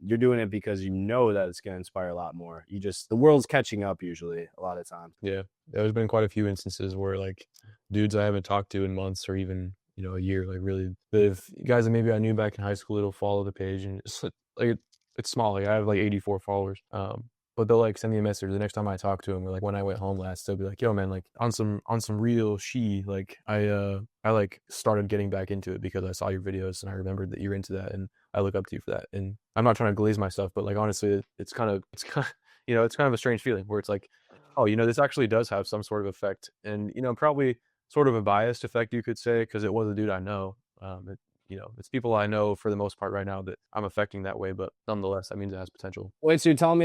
you're doing it because you know that it's going to inspire a lot more. The world's catching up usually a lot of times. Yeah, there's been quite a few instances where like dudes I haven't talked to in months or even a year, like really, if guys that maybe I knew back in high school, it'll follow the page, and it's like it's small. Like, I have like 84 followers. but they'll like send me a message the next time I talk to them, or like when I went home last, they'll be like, yo man, like on some real like I like started getting back into it because I saw your videos and I remembered that you're into that and I look up to you for that. And I'm not trying to glaze myself, but like honestly, it's kind of you know, it's kind of a strange feeling where it's like, oh, you know, this actually does have some sort of effect, and you know, probably sort of a biased effect, you could say, because it was a dude I know. You know, it's people I know for the most part right now that I'm affecting that way, but nonetheless, that means it has potential. Wait, so you're telling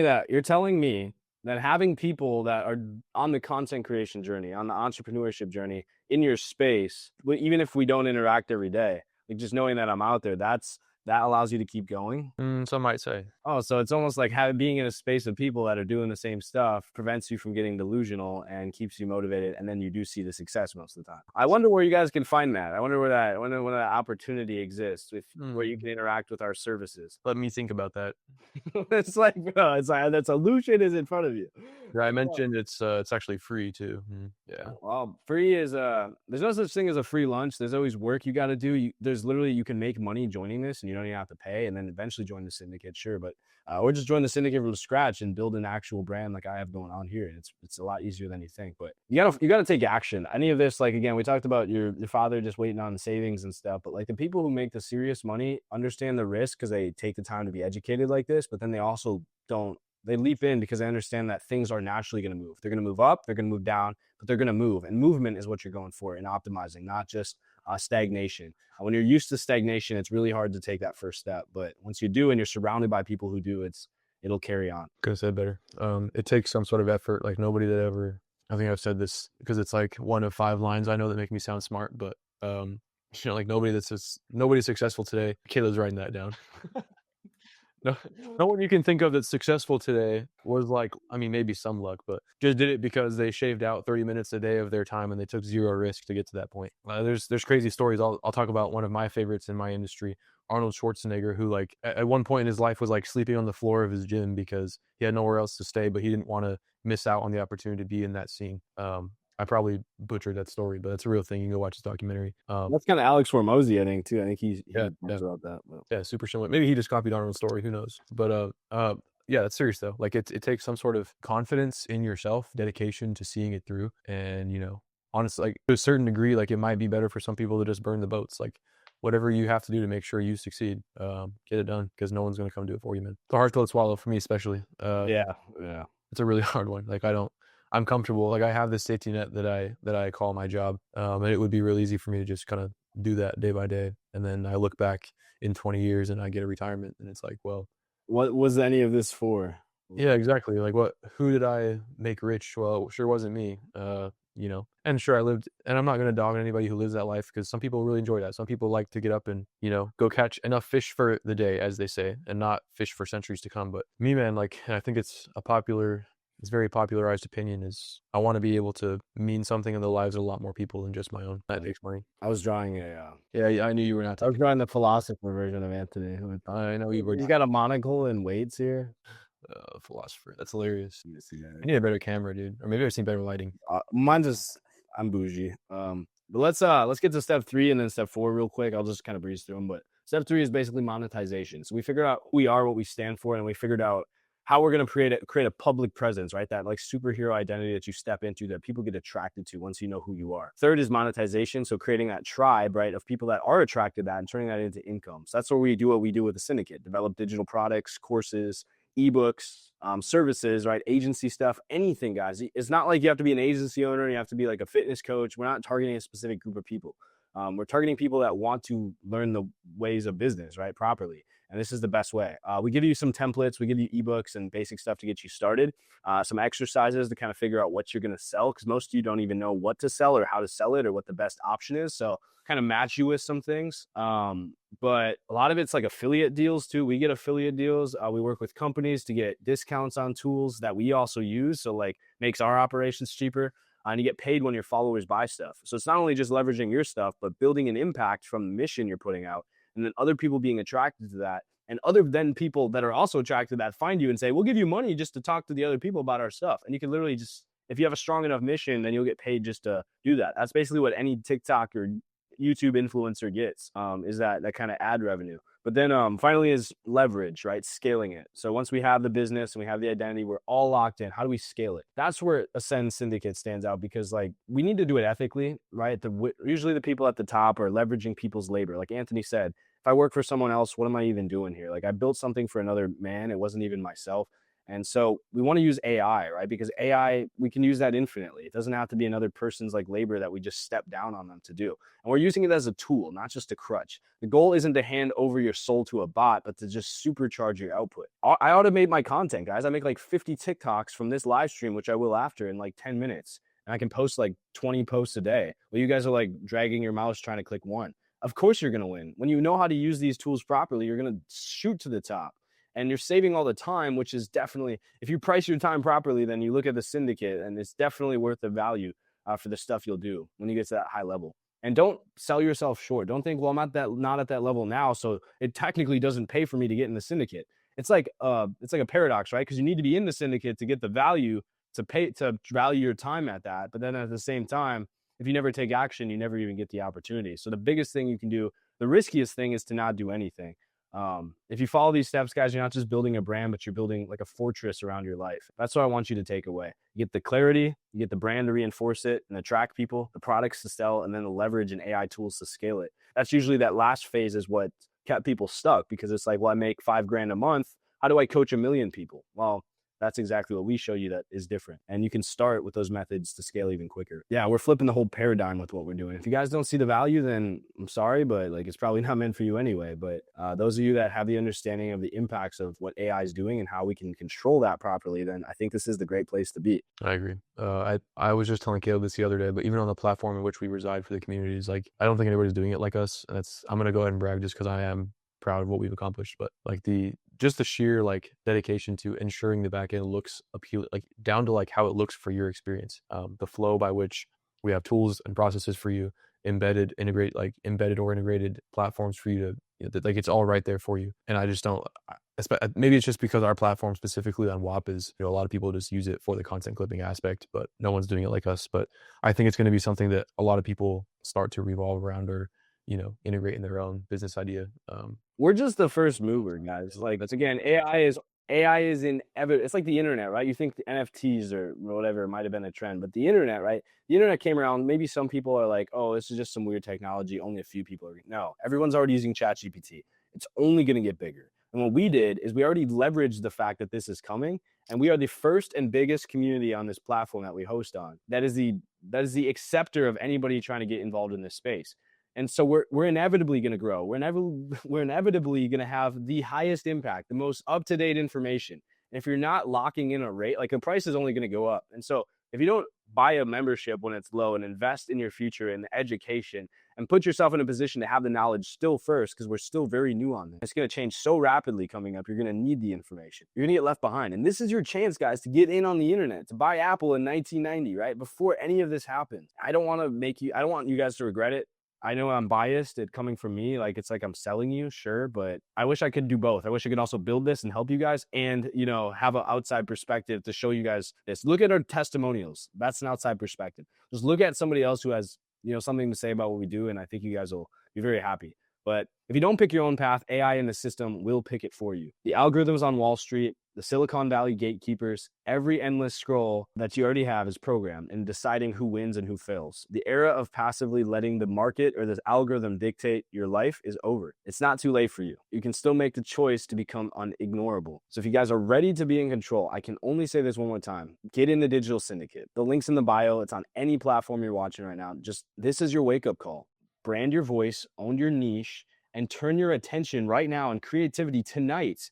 me that having people that are on the content creation journey, on the entrepreneurship journey in your space, even if we don't interact every day, like just knowing that I'm out there, that allows you to keep going? Some might say. Oh, so it's almost like being in a space of people that are doing the same stuff prevents you from getting delusional and keeps you motivated, and then you do see the success most of the time. I wonder where you guys can find that. I wonder where that opportunity exists where you can interact with our services. Let me think about that. It's like, bro, it's like that solution is in front of you. Yeah, I mentioned it's actually free too. Yeah. Well, free is there's no such thing as a free lunch. There's always work you got to do. There's literally, you can make money joining this and you don't even have to pay, and then eventually join the syndicate, sure, but or just join the syndicate from scratch and build an actual brand like I have going on here. It's a lot easier than you think, but you gotta take action. Any of this, like, again, we talked about your father just waiting on savings and stuff, but like the people who make the serious money understand the risk because they take the time to be educated like this, but then they also they leap in because they understand that things are naturally going to move. They're going to move up, they're going to move down, but they're going to move. And movement is what you're going for in optimizing, not just stagnation. When you're used to stagnation, it's really hard to take that first step. But once you do and you're surrounded by people who do, it'll carry on. Could have said better. It takes some sort of effort. Like nobody that ever, I think I've said this because it's like one of 5 lines I know that make me sound smart, but you know, like nobody's successful today. Caleb's writing that down. No one you can think of that's successful today was like, I mean, maybe some luck, but just did it because they shaved out 30 minutes a day of their time and they took 0 risk to get to that point. There's crazy stories. I'll talk about one of my favorites in my industry, Arnold Schwarzenegger, who like at one point in his life was like sleeping on the floor of his gym because he had nowhere else to stay, but he didn't want to miss out on the opportunity to be in that scene. I probably butchered that story, but it's a real thing. You can go watch his documentary. That's kind of Alex Hormozy, I think, too. I think he talks about that. But. Yeah, super similar. Maybe he just copied Arnold's story. Who knows? But yeah, that's serious though. Like it takes some sort of confidence in yourself, dedication to seeing it through, and you know, honestly, like to a certain degree, like it might be better for some people to just burn the boats. Like whatever you have to do to make sure you succeed, get it done because no one's gonna come do it for you, man. It's a hard pill to swallow for me, especially. Yeah, it's a really hard one. Like I'm comfortable. Like I have this safety net that I call my job, and it would be real easy for me to just kind of do that day by day, and then I look back in 20 years and I get a retirement, and it's like, well, what was any of this for? Yeah, exactly. Like who did I make rich? Well, it sure wasn't me. You know, and sure I lived, and I'm not gonna dog on anybody who lives that life because some people really enjoy that. Some people like to get up and, you know, go catch enough fish for the day, as they say, and not fish for centuries to come. But me, man, like I think it's very popularized opinion is I want to be able to mean something in the lives of a lot more people than just my own. That takes money. I was drawing yeah, I knew you were not. I was drawing the philosopher version of Anthony. I know you were. You got a monocle and weights here. Philosopher. That's hilarious. I need a better camera, dude. Or maybe I've seen better lighting. I'm bougie. But let's get to step 3 and then step 4 real quick. I'll just kind of breeze through them. But step 3 is basically monetization. So we figured out who we are, what we stand for, and we figured out how we're going to create a public presence, right? That like superhero identity that you step into that people get attracted to once you know who you are. Third is monetization. So creating that tribe, right, of people that are attracted to that and turning that into income. So that's where we do what we do with the syndicate, develop digital products, courses, ebooks, services, right? Agency stuff, anything, guys. It's not like you have to be an agency owner and you have to be like a fitness coach. We're not targeting a specific group of people. We're targeting people that want to learn the ways of business, right, properly. And this is the best way. We give you some templates, we give you ebooks and basic stuff to get you started, some exercises to kind of figure out what you're going to sell, because most of you don't even know what to sell or how to sell it or what the best option is. So kind of match you with some things. But a lot of it's like affiliate deals too. We get affiliate deals. We work with companies to get discounts on tools that we also use. So like makes our operations cheaper. And you get paid when your followers buy stuff. So it's not only just leveraging your stuff, but building an impact from the mission you're putting out. And then other people being attracted to that, and other than people that are also attracted to that find you and say, we'll give you money just to talk to the other people about our stuff. And you can literally just, if you have a strong enough mission, then you'll get paid just to do that. That's basically what any TikTok or YouTube influencer gets, is that kind of ad revenue. But then finally is leverage, right? Scaling it. So once we have the business and we have the identity, we're all locked in. How do we scale it? That's where Ascend Syndicate stands out, because like we need to do it ethically, right? Usually the people at the top are leveraging people's labor. Like Anthony said, if I work for someone else, what am I even doing here? Like I built something for another man. It wasn't even myself. And so we want to use AI, right? Because AI, we can use that infinitely. It doesn't have to be another person's like labor that we just step down on them to do. And we're using it as a tool, not just a crutch. The goal isn't to hand over your soul to a bot, but to just supercharge your output. I automate my content, guys. I make like 50 TikToks from this live stream, which I will after, in like 10 minutes. And I can post like 20 posts a day. Well, you guys are like dragging your mouse trying to click one. Of course you're going to win. When you know how to use these tools properly, you're going to shoot to the top. And you're saving all the time, which is definitely, if you price your time properly, then you look at the syndicate and it's definitely worth the value for the stuff you'll do when you get to that high level. And don't sell yourself short. Don't think, well, I'm not at that level now, so it technically doesn't pay for me to get in the syndicate. It's like a paradox, right? Because you need to be in the syndicate to get the value to value your time at that. But then at the same time, if you never take action, you never even get the opportunity. So the biggest thing you can do, the riskiest thing, is to not do anything. If you follow these steps, guys, you're not just building a brand, but you're building like a fortress around your life. That's what I want you to take away. You get the clarity, you get the brand to reinforce it and attract people, the products to sell, and then the leverage and AI tools to scale it. That's usually that last phase is what kept people stuck, because it's like, well, I make $5,000 a month. How do I coach 1 million people? Well, that's exactly what we show you that is different. And you can start with those methods to scale even quicker. Yeah, we're flipping the whole paradigm with what we're doing. If you guys don't see the value, then I'm sorry, but like it's probably not meant for you anyway. But those of you that have the understanding of the impacts of what AI is doing and how we can control that properly, then I think this is the great place to be. I agree. I was just telling Caleb this the other day, but even on the platform in which we reside for the communities, like I don't think anybody's doing it like us. And I'm gonna go ahead and brag just because I am proud of what we've accomplished. But like the sheer like dedication to ensuring the back end looks appealing, like down to like how it looks for your experience, the flow by which we have tools and processes for you, embedded or integrated platforms for you to, like it's all right there for you. And I just don't, maybe it's just because our platform specifically on WAP is, a lot of people just use it for the content clipping aspect, but no one's doing it like us. But I think it's going to be something that a lot of people start to revolve around or integrate in their own business idea. We're just the first mover, guys. Like, that's again, AI is it's like the internet, right? You think the NFTs or whatever might have been a trend, but the internet, right? The internet came around. Maybe some people are like, oh, this is just some weird technology. Only a few people are. No, everyone's already using ChatGPT. It's only going to get bigger. And what we did is we already leveraged the fact that this is coming, and we are the first and biggest community on this platform that we host on. That is the acceptor of anybody trying to get involved in this space. And so we're inevitably going to grow. We're inevitably going to have the highest impact, the most up-to-date information. And if you're not locking in a rate, like the price is only going to go up. And so if you don't buy a membership when it's low and invest in your future in the education and put yourself in a position to have the knowledge still first, because we're still very new on this. It's going to change so rapidly coming up. You're going to need the information. You're going to get left behind. And this is your chance, guys, to get in on the internet, to buy Apple in 1990, right? Before any of this happened. I don't want you guys to regret it. I know I'm biased, it coming from me, like it's like I'm selling you, sure, but I wish I could do both. I wish I could also build this and help you guys and, have an outside perspective to show you guys this. Look at our testimonials. That's an outside perspective. Just look at somebody else who has, something to say about what we do, and I think you guys will be very happy. But if you don't pick your own path, AI in the system will pick it for you. The algorithms on Wall Street, the Silicon Valley gatekeepers, every endless scroll that you already have is programmed in deciding who wins and who fails. The era of passively letting the market or the algorithm dictate your life is over. It's not too late for you. You can still make the choice to become unignorable. So if you guys are ready to be in control, I can only say this one more time. Get in the Digital Syndicate. The link's in the bio. It's on any platform you're watching right now. This is your wake-up call. Brand your voice, own your niche, and turn your attention right now and creativity tonight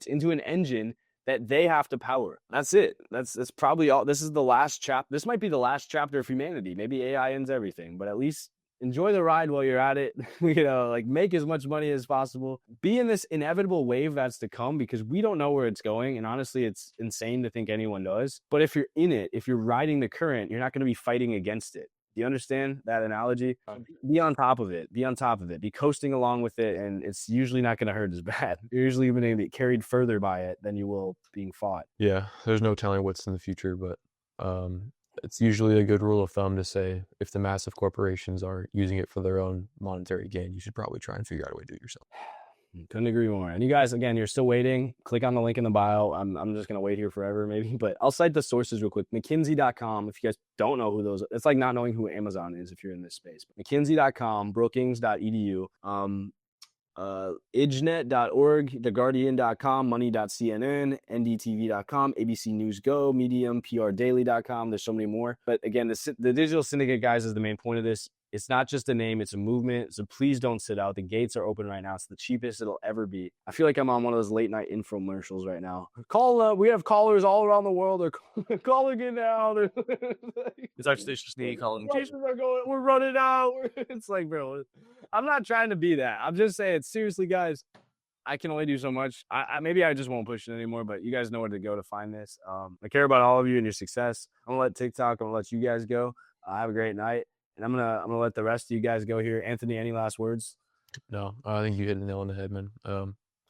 into an engine that they have to power. That's it. That's probably all. This is the last chapter. This might be the last chapter of humanity. Maybe AI ends everything, but at least enjoy the ride while you're at it. Make as much money as possible. Be in this inevitable wave that's to come, because we don't know where it's going. And honestly, it's insane to think anyone does. But if you're in it, if you're riding the current, you're not going to be fighting against it. Do you understand that analogy? Be on top of it. Be coasting along with it, and it's usually not going to hurt as bad. You're usually going to get carried further by it than you will being fought. Yeah, there's no telling what's in the future, but it's usually a good rule of thumb to say if the massive corporations are using it for their own monetary gain, you should probably try and figure out a way to do it yourself. Couldn't agree more. And you guys, again, you're still waiting. Click on the link in the bio. I'm just gonna wait here forever, maybe. But I'll cite the sources real quick. McKinsey.com. If you guys don't know who those, it's like not knowing who Amazon is if you're in this space. But McKinsey.com, Brookings.edu, IGNet.org, TheGuardian.com, Money.cnn, NDTV.com, ABC News Go, Medium, PRDaily.com. There's so many more. But again, the digital syndicate, guys, is the main point of this. It's not just a name, it's a movement. So please don't sit out. The gates are open right now. It's the cheapest it'll ever be. I feel like I'm on one of those late night infomercials right now. We have callers all around the world. They're calling in now. It's actually just me calling. We're running out. It's like, bro, I'm not trying to be that. I'm just saying, seriously, guys, I can only do so much. Maybe I just won't push it anymore, but you guys know where to go to find this. I care about all of you and your success. I'm gonna let TikTok, I'm gonna let you guys go. Have a great night. And I'm gonna let the rest of you guys go here. Anthony, any last words? No, I think you hit the nail on the head, man.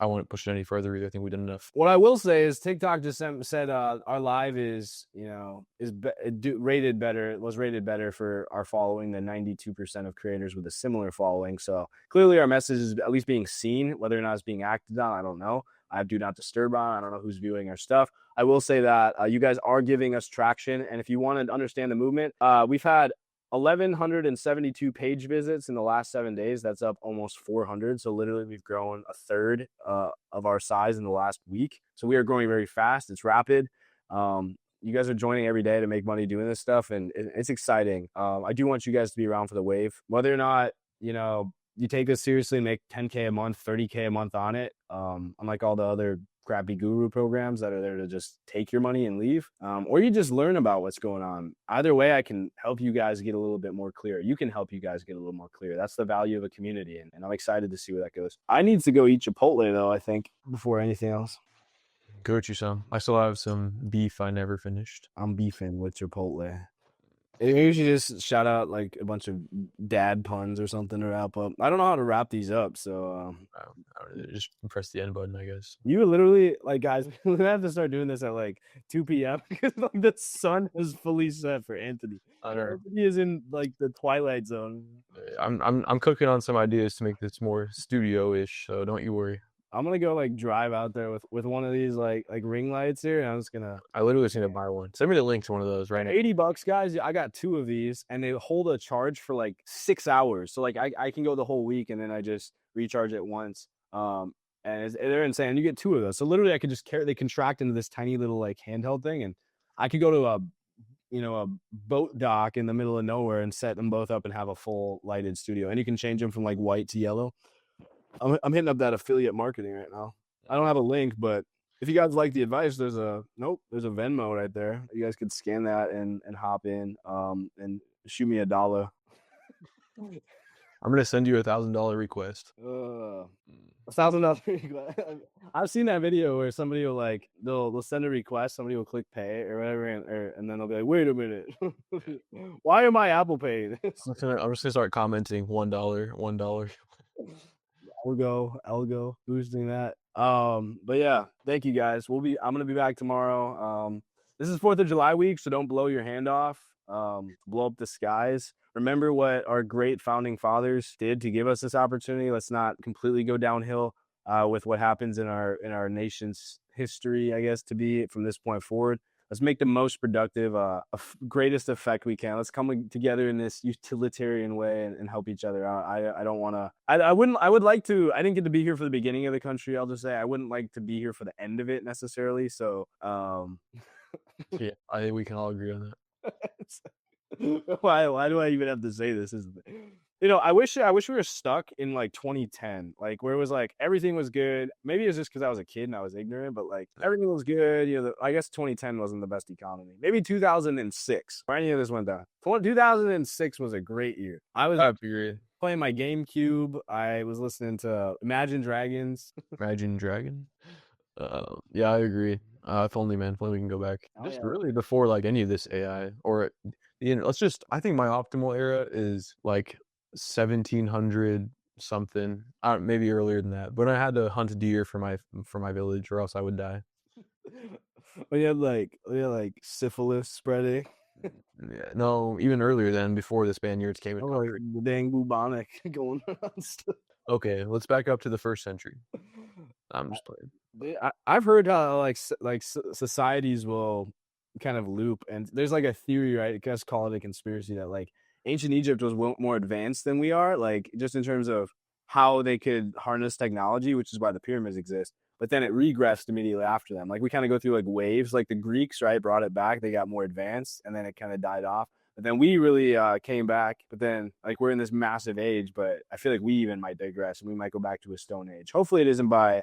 I won't push it any further either. I think we did enough. What I will say is TikTok just said our live is rated better. It was rated better for our following than 92% of creators with a similar following. So clearly our message is at least being seen. Whether or not it's being acted on, I don't know. I have do not disturb on. I don't know who's viewing our stuff. I will say that you guys are giving us traction. And if you want to understand the movement, we've had 1,172 page visits in the last 7 days. That's up almost 400. So literally we've grown a third of our size in the last week. So we are growing very fast. It's rapid. You guys are joining every day to make money doing this stuff, and it's exciting. I do want you guys to be around for the wave. Whether or not, you take this seriously and make 10K a month, 30K a month on it, unlike all the other crappy guru programs that are there to just take your money and leave, or you just learn about what's going on. Either way, I can help you guys get a little bit more clear. You can help you guys get a little more clear. That's the value of a community, and I'm excited to see where that goes. I need to go eat Chipotle, though, I think, before anything else. Go with you some. I still have some beef I never finished. I'm beefing with Chipotle. Maybe you should just shout out like a bunch of dad puns or something to wrap up. I don't know how to wrap these up, so just press the end button, I guess. you literally, like, guys, we're gonna have to start doing this at like 2 p.m. because like the sun is fully set for Anthony. I know. Anthony is in like the twilight zone. I'm cooking on some ideas to make this more studio-ish, so don't you worry. I'm gonna go like drive out there with one of these like ring lights here, and I'm just gonna. I literally just need to buy one. Send me the link to one of those right now. $80, guys. I got 2 of these, and they hold a charge for like 6 hours. So like I can go the whole week, and then I just recharge it once. And they're insane. You get 2 of those, so literally I could just carry. They contract into this tiny little like handheld thing, and I could go to a boat dock in the middle of nowhere and set them both up and have a full lighted studio. And you can change them from like white to yellow. I'm hitting up that affiliate marketing right now. I don't have a link, but if you guys like the advice, there's a Venmo right there. You guys could scan that and hop in and shoot me $1. I'm gonna send you $1,000 request. $1,000 request. I've seen that video where somebody will like they'll send a request, somebody will click pay or whatever, and then they'll be like, wait a minute, why am I Apple Pay? I'm just gonna start commenting $1. Elgo boosting that. But yeah, thank you guys. I'm gonna be back tomorrow. This is 4th of July week, so don't blow your hand off. Blow up the skies. Remember what our great founding fathers did to give us this opportunity. Let's not completely go downhill with what happens in our nation's history, I guess, to be from this point forward. Let's make the most productive, greatest effect we can. Let's come together in this utilitarian way and help each other out. I don't want to. I would like to. I didn't get to be here for the beginning of the country. I'll just say I wouldn't like to be here for the end of it necessarily. So, Yeah, I think we can all agree on that. Why do I even have to say this? I wish we were stuck in like 2010, like where it was like everything was good. Maybe it's just because I was a kid and I was ignorant, but like everything was good. I guess 2010 wasn't the best economy. Maybe 2006, or any of this went down. 2006 was a great year. I was playing my GameCube. I was listening to Imagine Dragons. Imagine Dragon. Yeah, I agree. If only we can go back. Really before like any of this AI or I think my optimal era is like 1700 something, maybe earlier than that. But I had to hunt a deer for my village, or else I would die. We had like syphilis spreading. Yeah, no, even earlier than before the Spaniards came. The dang bubonic going on. Okay, let's back up to the first century. I'm just playing. I've heard how societies will kind of loop, and there's like a theory, right? I guess call it a conspiracy that like ancient Egypt was more advanced than we are, like just in terms of how they could harness technology, which is why the pyramids exist. But then it regressed immediately after them. Like we kind of go through like waves. Like the Greeks, right, brought it back. They got more advanced, and then it kind of died off. But then we really came back. But then like we're in this massive age. But I feel like we even might digress, and we might go back to a stone age. Hopefully, it isn't by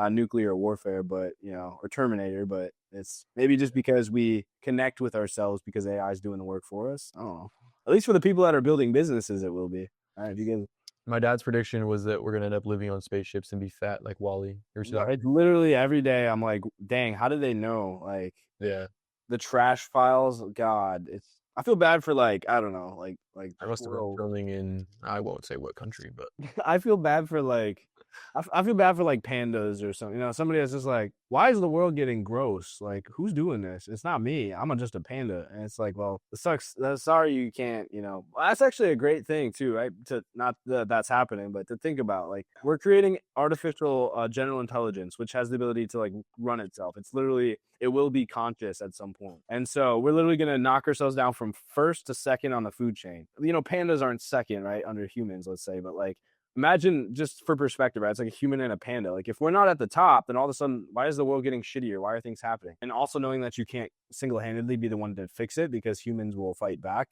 nuclear warfare, but or Terminator, but it's maybe just because we connect with ourselves because AI is doing the work for us. I don't know. At least for the people that are building businesses, it will be. All right, if you can. My dad's prediction was that we're gonna end up living on spaceships and be fat like Wally. It's literally every day. I'm like, dang, how did they know? Like, yeah, the trash files. God, I feel bad for like I don't know, like I must have been filming in I won't say what country, but I feel bad for like I feel bad for like pandas or something. Somebody that's just like, why is the world getting gross? Like, who's doing this? It's not me. I'm just a panda. And it's like, well, it sucks. Sorry you can't, Well, that's actually a great thing too, right? To not that that's happening, but to think about like we're creating artificial general intelligence, which has the ability to like run itself. It's literally it will be conscious at some point. And so we're literally gonna knock ourselves down from first to second on the food chain. Pandas aren't second, right, under humans, let's say, but like imagine just for perspective, right? It's like a human and a panda. Like if we're not at the top, then all of a sudden, why is the world getting shittier? Why are things happening? And also knowing that you can't single-handedly be the one to fix it because humans will fight back.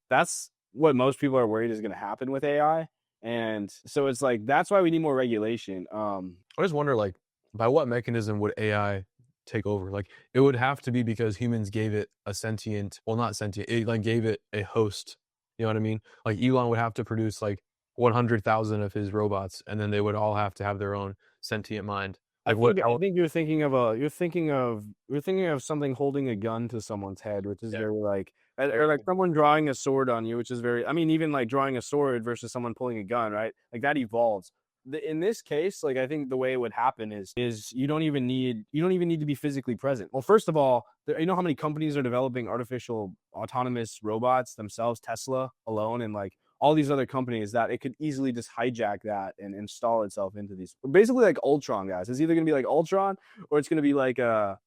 That's what most people are worried is going to happen with AI. And so it's like, that's why we need more regulation. I just wonder, like, by what mechanism would AI take over? Like, it would have to be because humans gave it a sentient, well, not sentient, it like gave it a host. You know what I mean? Like Elon would have to produce like 100,000 of his robots, and then they would all have to have their own sentient mind. Like I think you're thinking of something holding a gun to someone's head, which is very like, or like someone drawing a sword on you, which is very. I mean, even like drawing a sword versus someone pulling a gun, right? Like that evolves. In this case, like I think the way it would happen is you don't even need to be physically present. Well, first of all, you know how many companies are developing artificial autonomous robots themselves, Tesla alone, and like all these other companies that it could easily just hijack that and install itself into these. Basically like Ultron, guys. It's either going to be like Ultron or it's going to be like,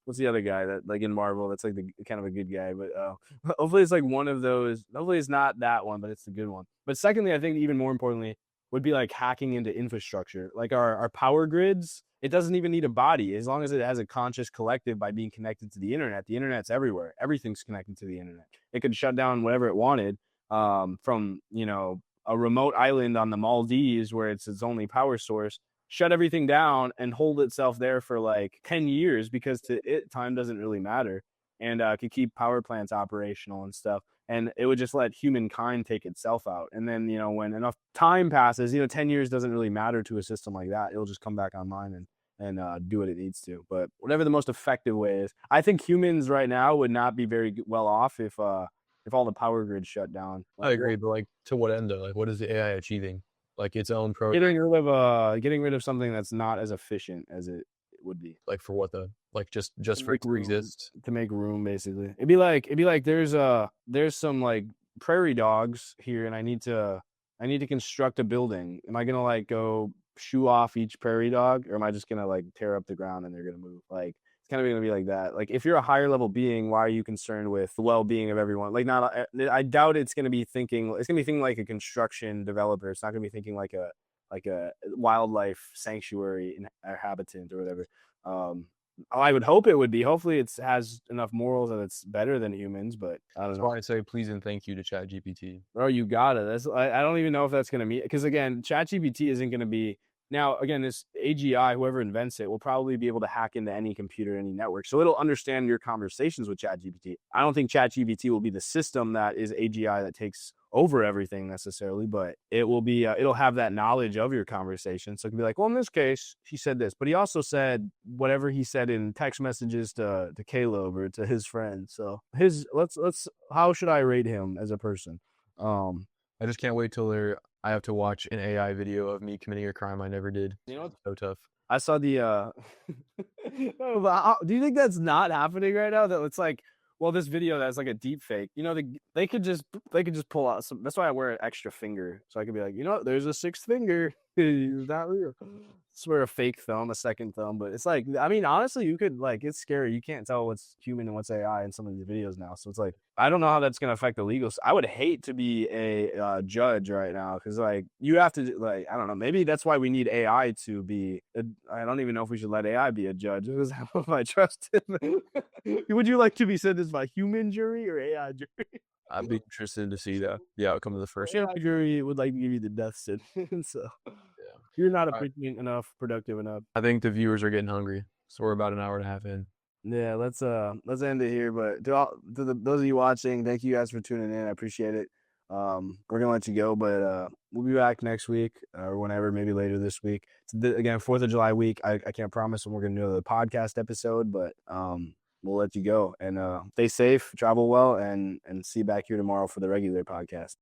what's the other guy that like in Marvel that's like the kind of a good guy. But hopefully it's like one of those. Hopefully it's not that one, but it's the good one. But secondly, I think even more importantly would be like hacking into infrastructure. Like our power grids, it doesn't even need a body as long as it has a conscious collective by being connected to the internet. The internet's everywhere. Everything's connected to the internet. It could shut down whatever it wanted. From a remote island on the Maldives where it's its only power source, shut everything down and hold itself there for like 10 years because to it time doesn't really matter, and could keep power plants operational and stuff, and it would just let humankind take itself out. And then when enough time passes, 10 years doesn't really matter to a system like that. It'll just come back online and do what it needs to. But whatever the most effective way is, I think humans right now would not be very well off if all the power grids shut down. I agree, but like to what end though? Like what is the AI achieving? Like its own getting rid of something that's not as efficient as it would be. Like for what though? Like just for it to exist, to make room, basically. It'd be like there's some like prairie dogs here, and I need to construct a building. Am I gonna like go shoo off each prairie dog, or am I just gonna like tear up the ground and they're gonna move? Like kind of going to be like that. Like if you're a higher level being, why are you concerned with the well-being of everyone? Like I doubt it's going to be thinking like a construction developer. It's not going to be thinking like a wildlife sanctuary or habitant or whatever. I would hope it would be. Hopefully it has enough morals that it's better than humans, but I don't know. That's why I say please and thank you to ChatGPT. Bro, you got it. I don't even know if that's going to meet, because again, ChatGPT isn't going to be. Now, again, this AGI, whoever invents it, will probably be able to hack into any computer, any network. So it'll understand your conversations with ChatGPT. I don't think ChatGPT will be the system that is AGI that takes over everything necessarily, but it will be, it'll have that knowledge of your conversation. So it can be like, well, in this case, he said this, but he also said whatever he said in text messages to Caleb or to his friend. So how should I rate him as a person? I just can't wait till I have to watch an AI video of me committing a crime I never did. What's so tough? I saw the do you think that's not happening right now? That it's like, well, this video that's like a deep fake. They could just pull out some. That's why I wear an extra finger, so I could be like, there's a sixth finger. Not real. Swear a fake thumb, a second thumb, but it's like, I mean, honestly, you could like, it's scary. You can't tell what's human and what's AI in some of these videos now. So it's like, I don't know how that's gonna affect the legal. I would hate to be a judge right now because like you have to like, I don't know. Maybe that's why we need AI to be. I don't even know if we should let AI be a judge because how if I trust him? Would you like to be sentenced by human jury or AI jury? I'd be interested to see the outcome of the first. AI jury would like to give you the death sentence. So you're not efficient enough, productive enough. I think the viewers are getting hungry, so we're about an hour and a half in. Yeah, let's end it here. But those of you watching, thank you guys for tuning in. I appreciate it. We're gonna let you go, but we'll be back next week or whenever, maybe later this week. Again, 4th of July week. I can't promise when we're gonna do the podcast episode, but we'll let you go and stay safe, travel well, and see you back here tomorrow for the regular podcast.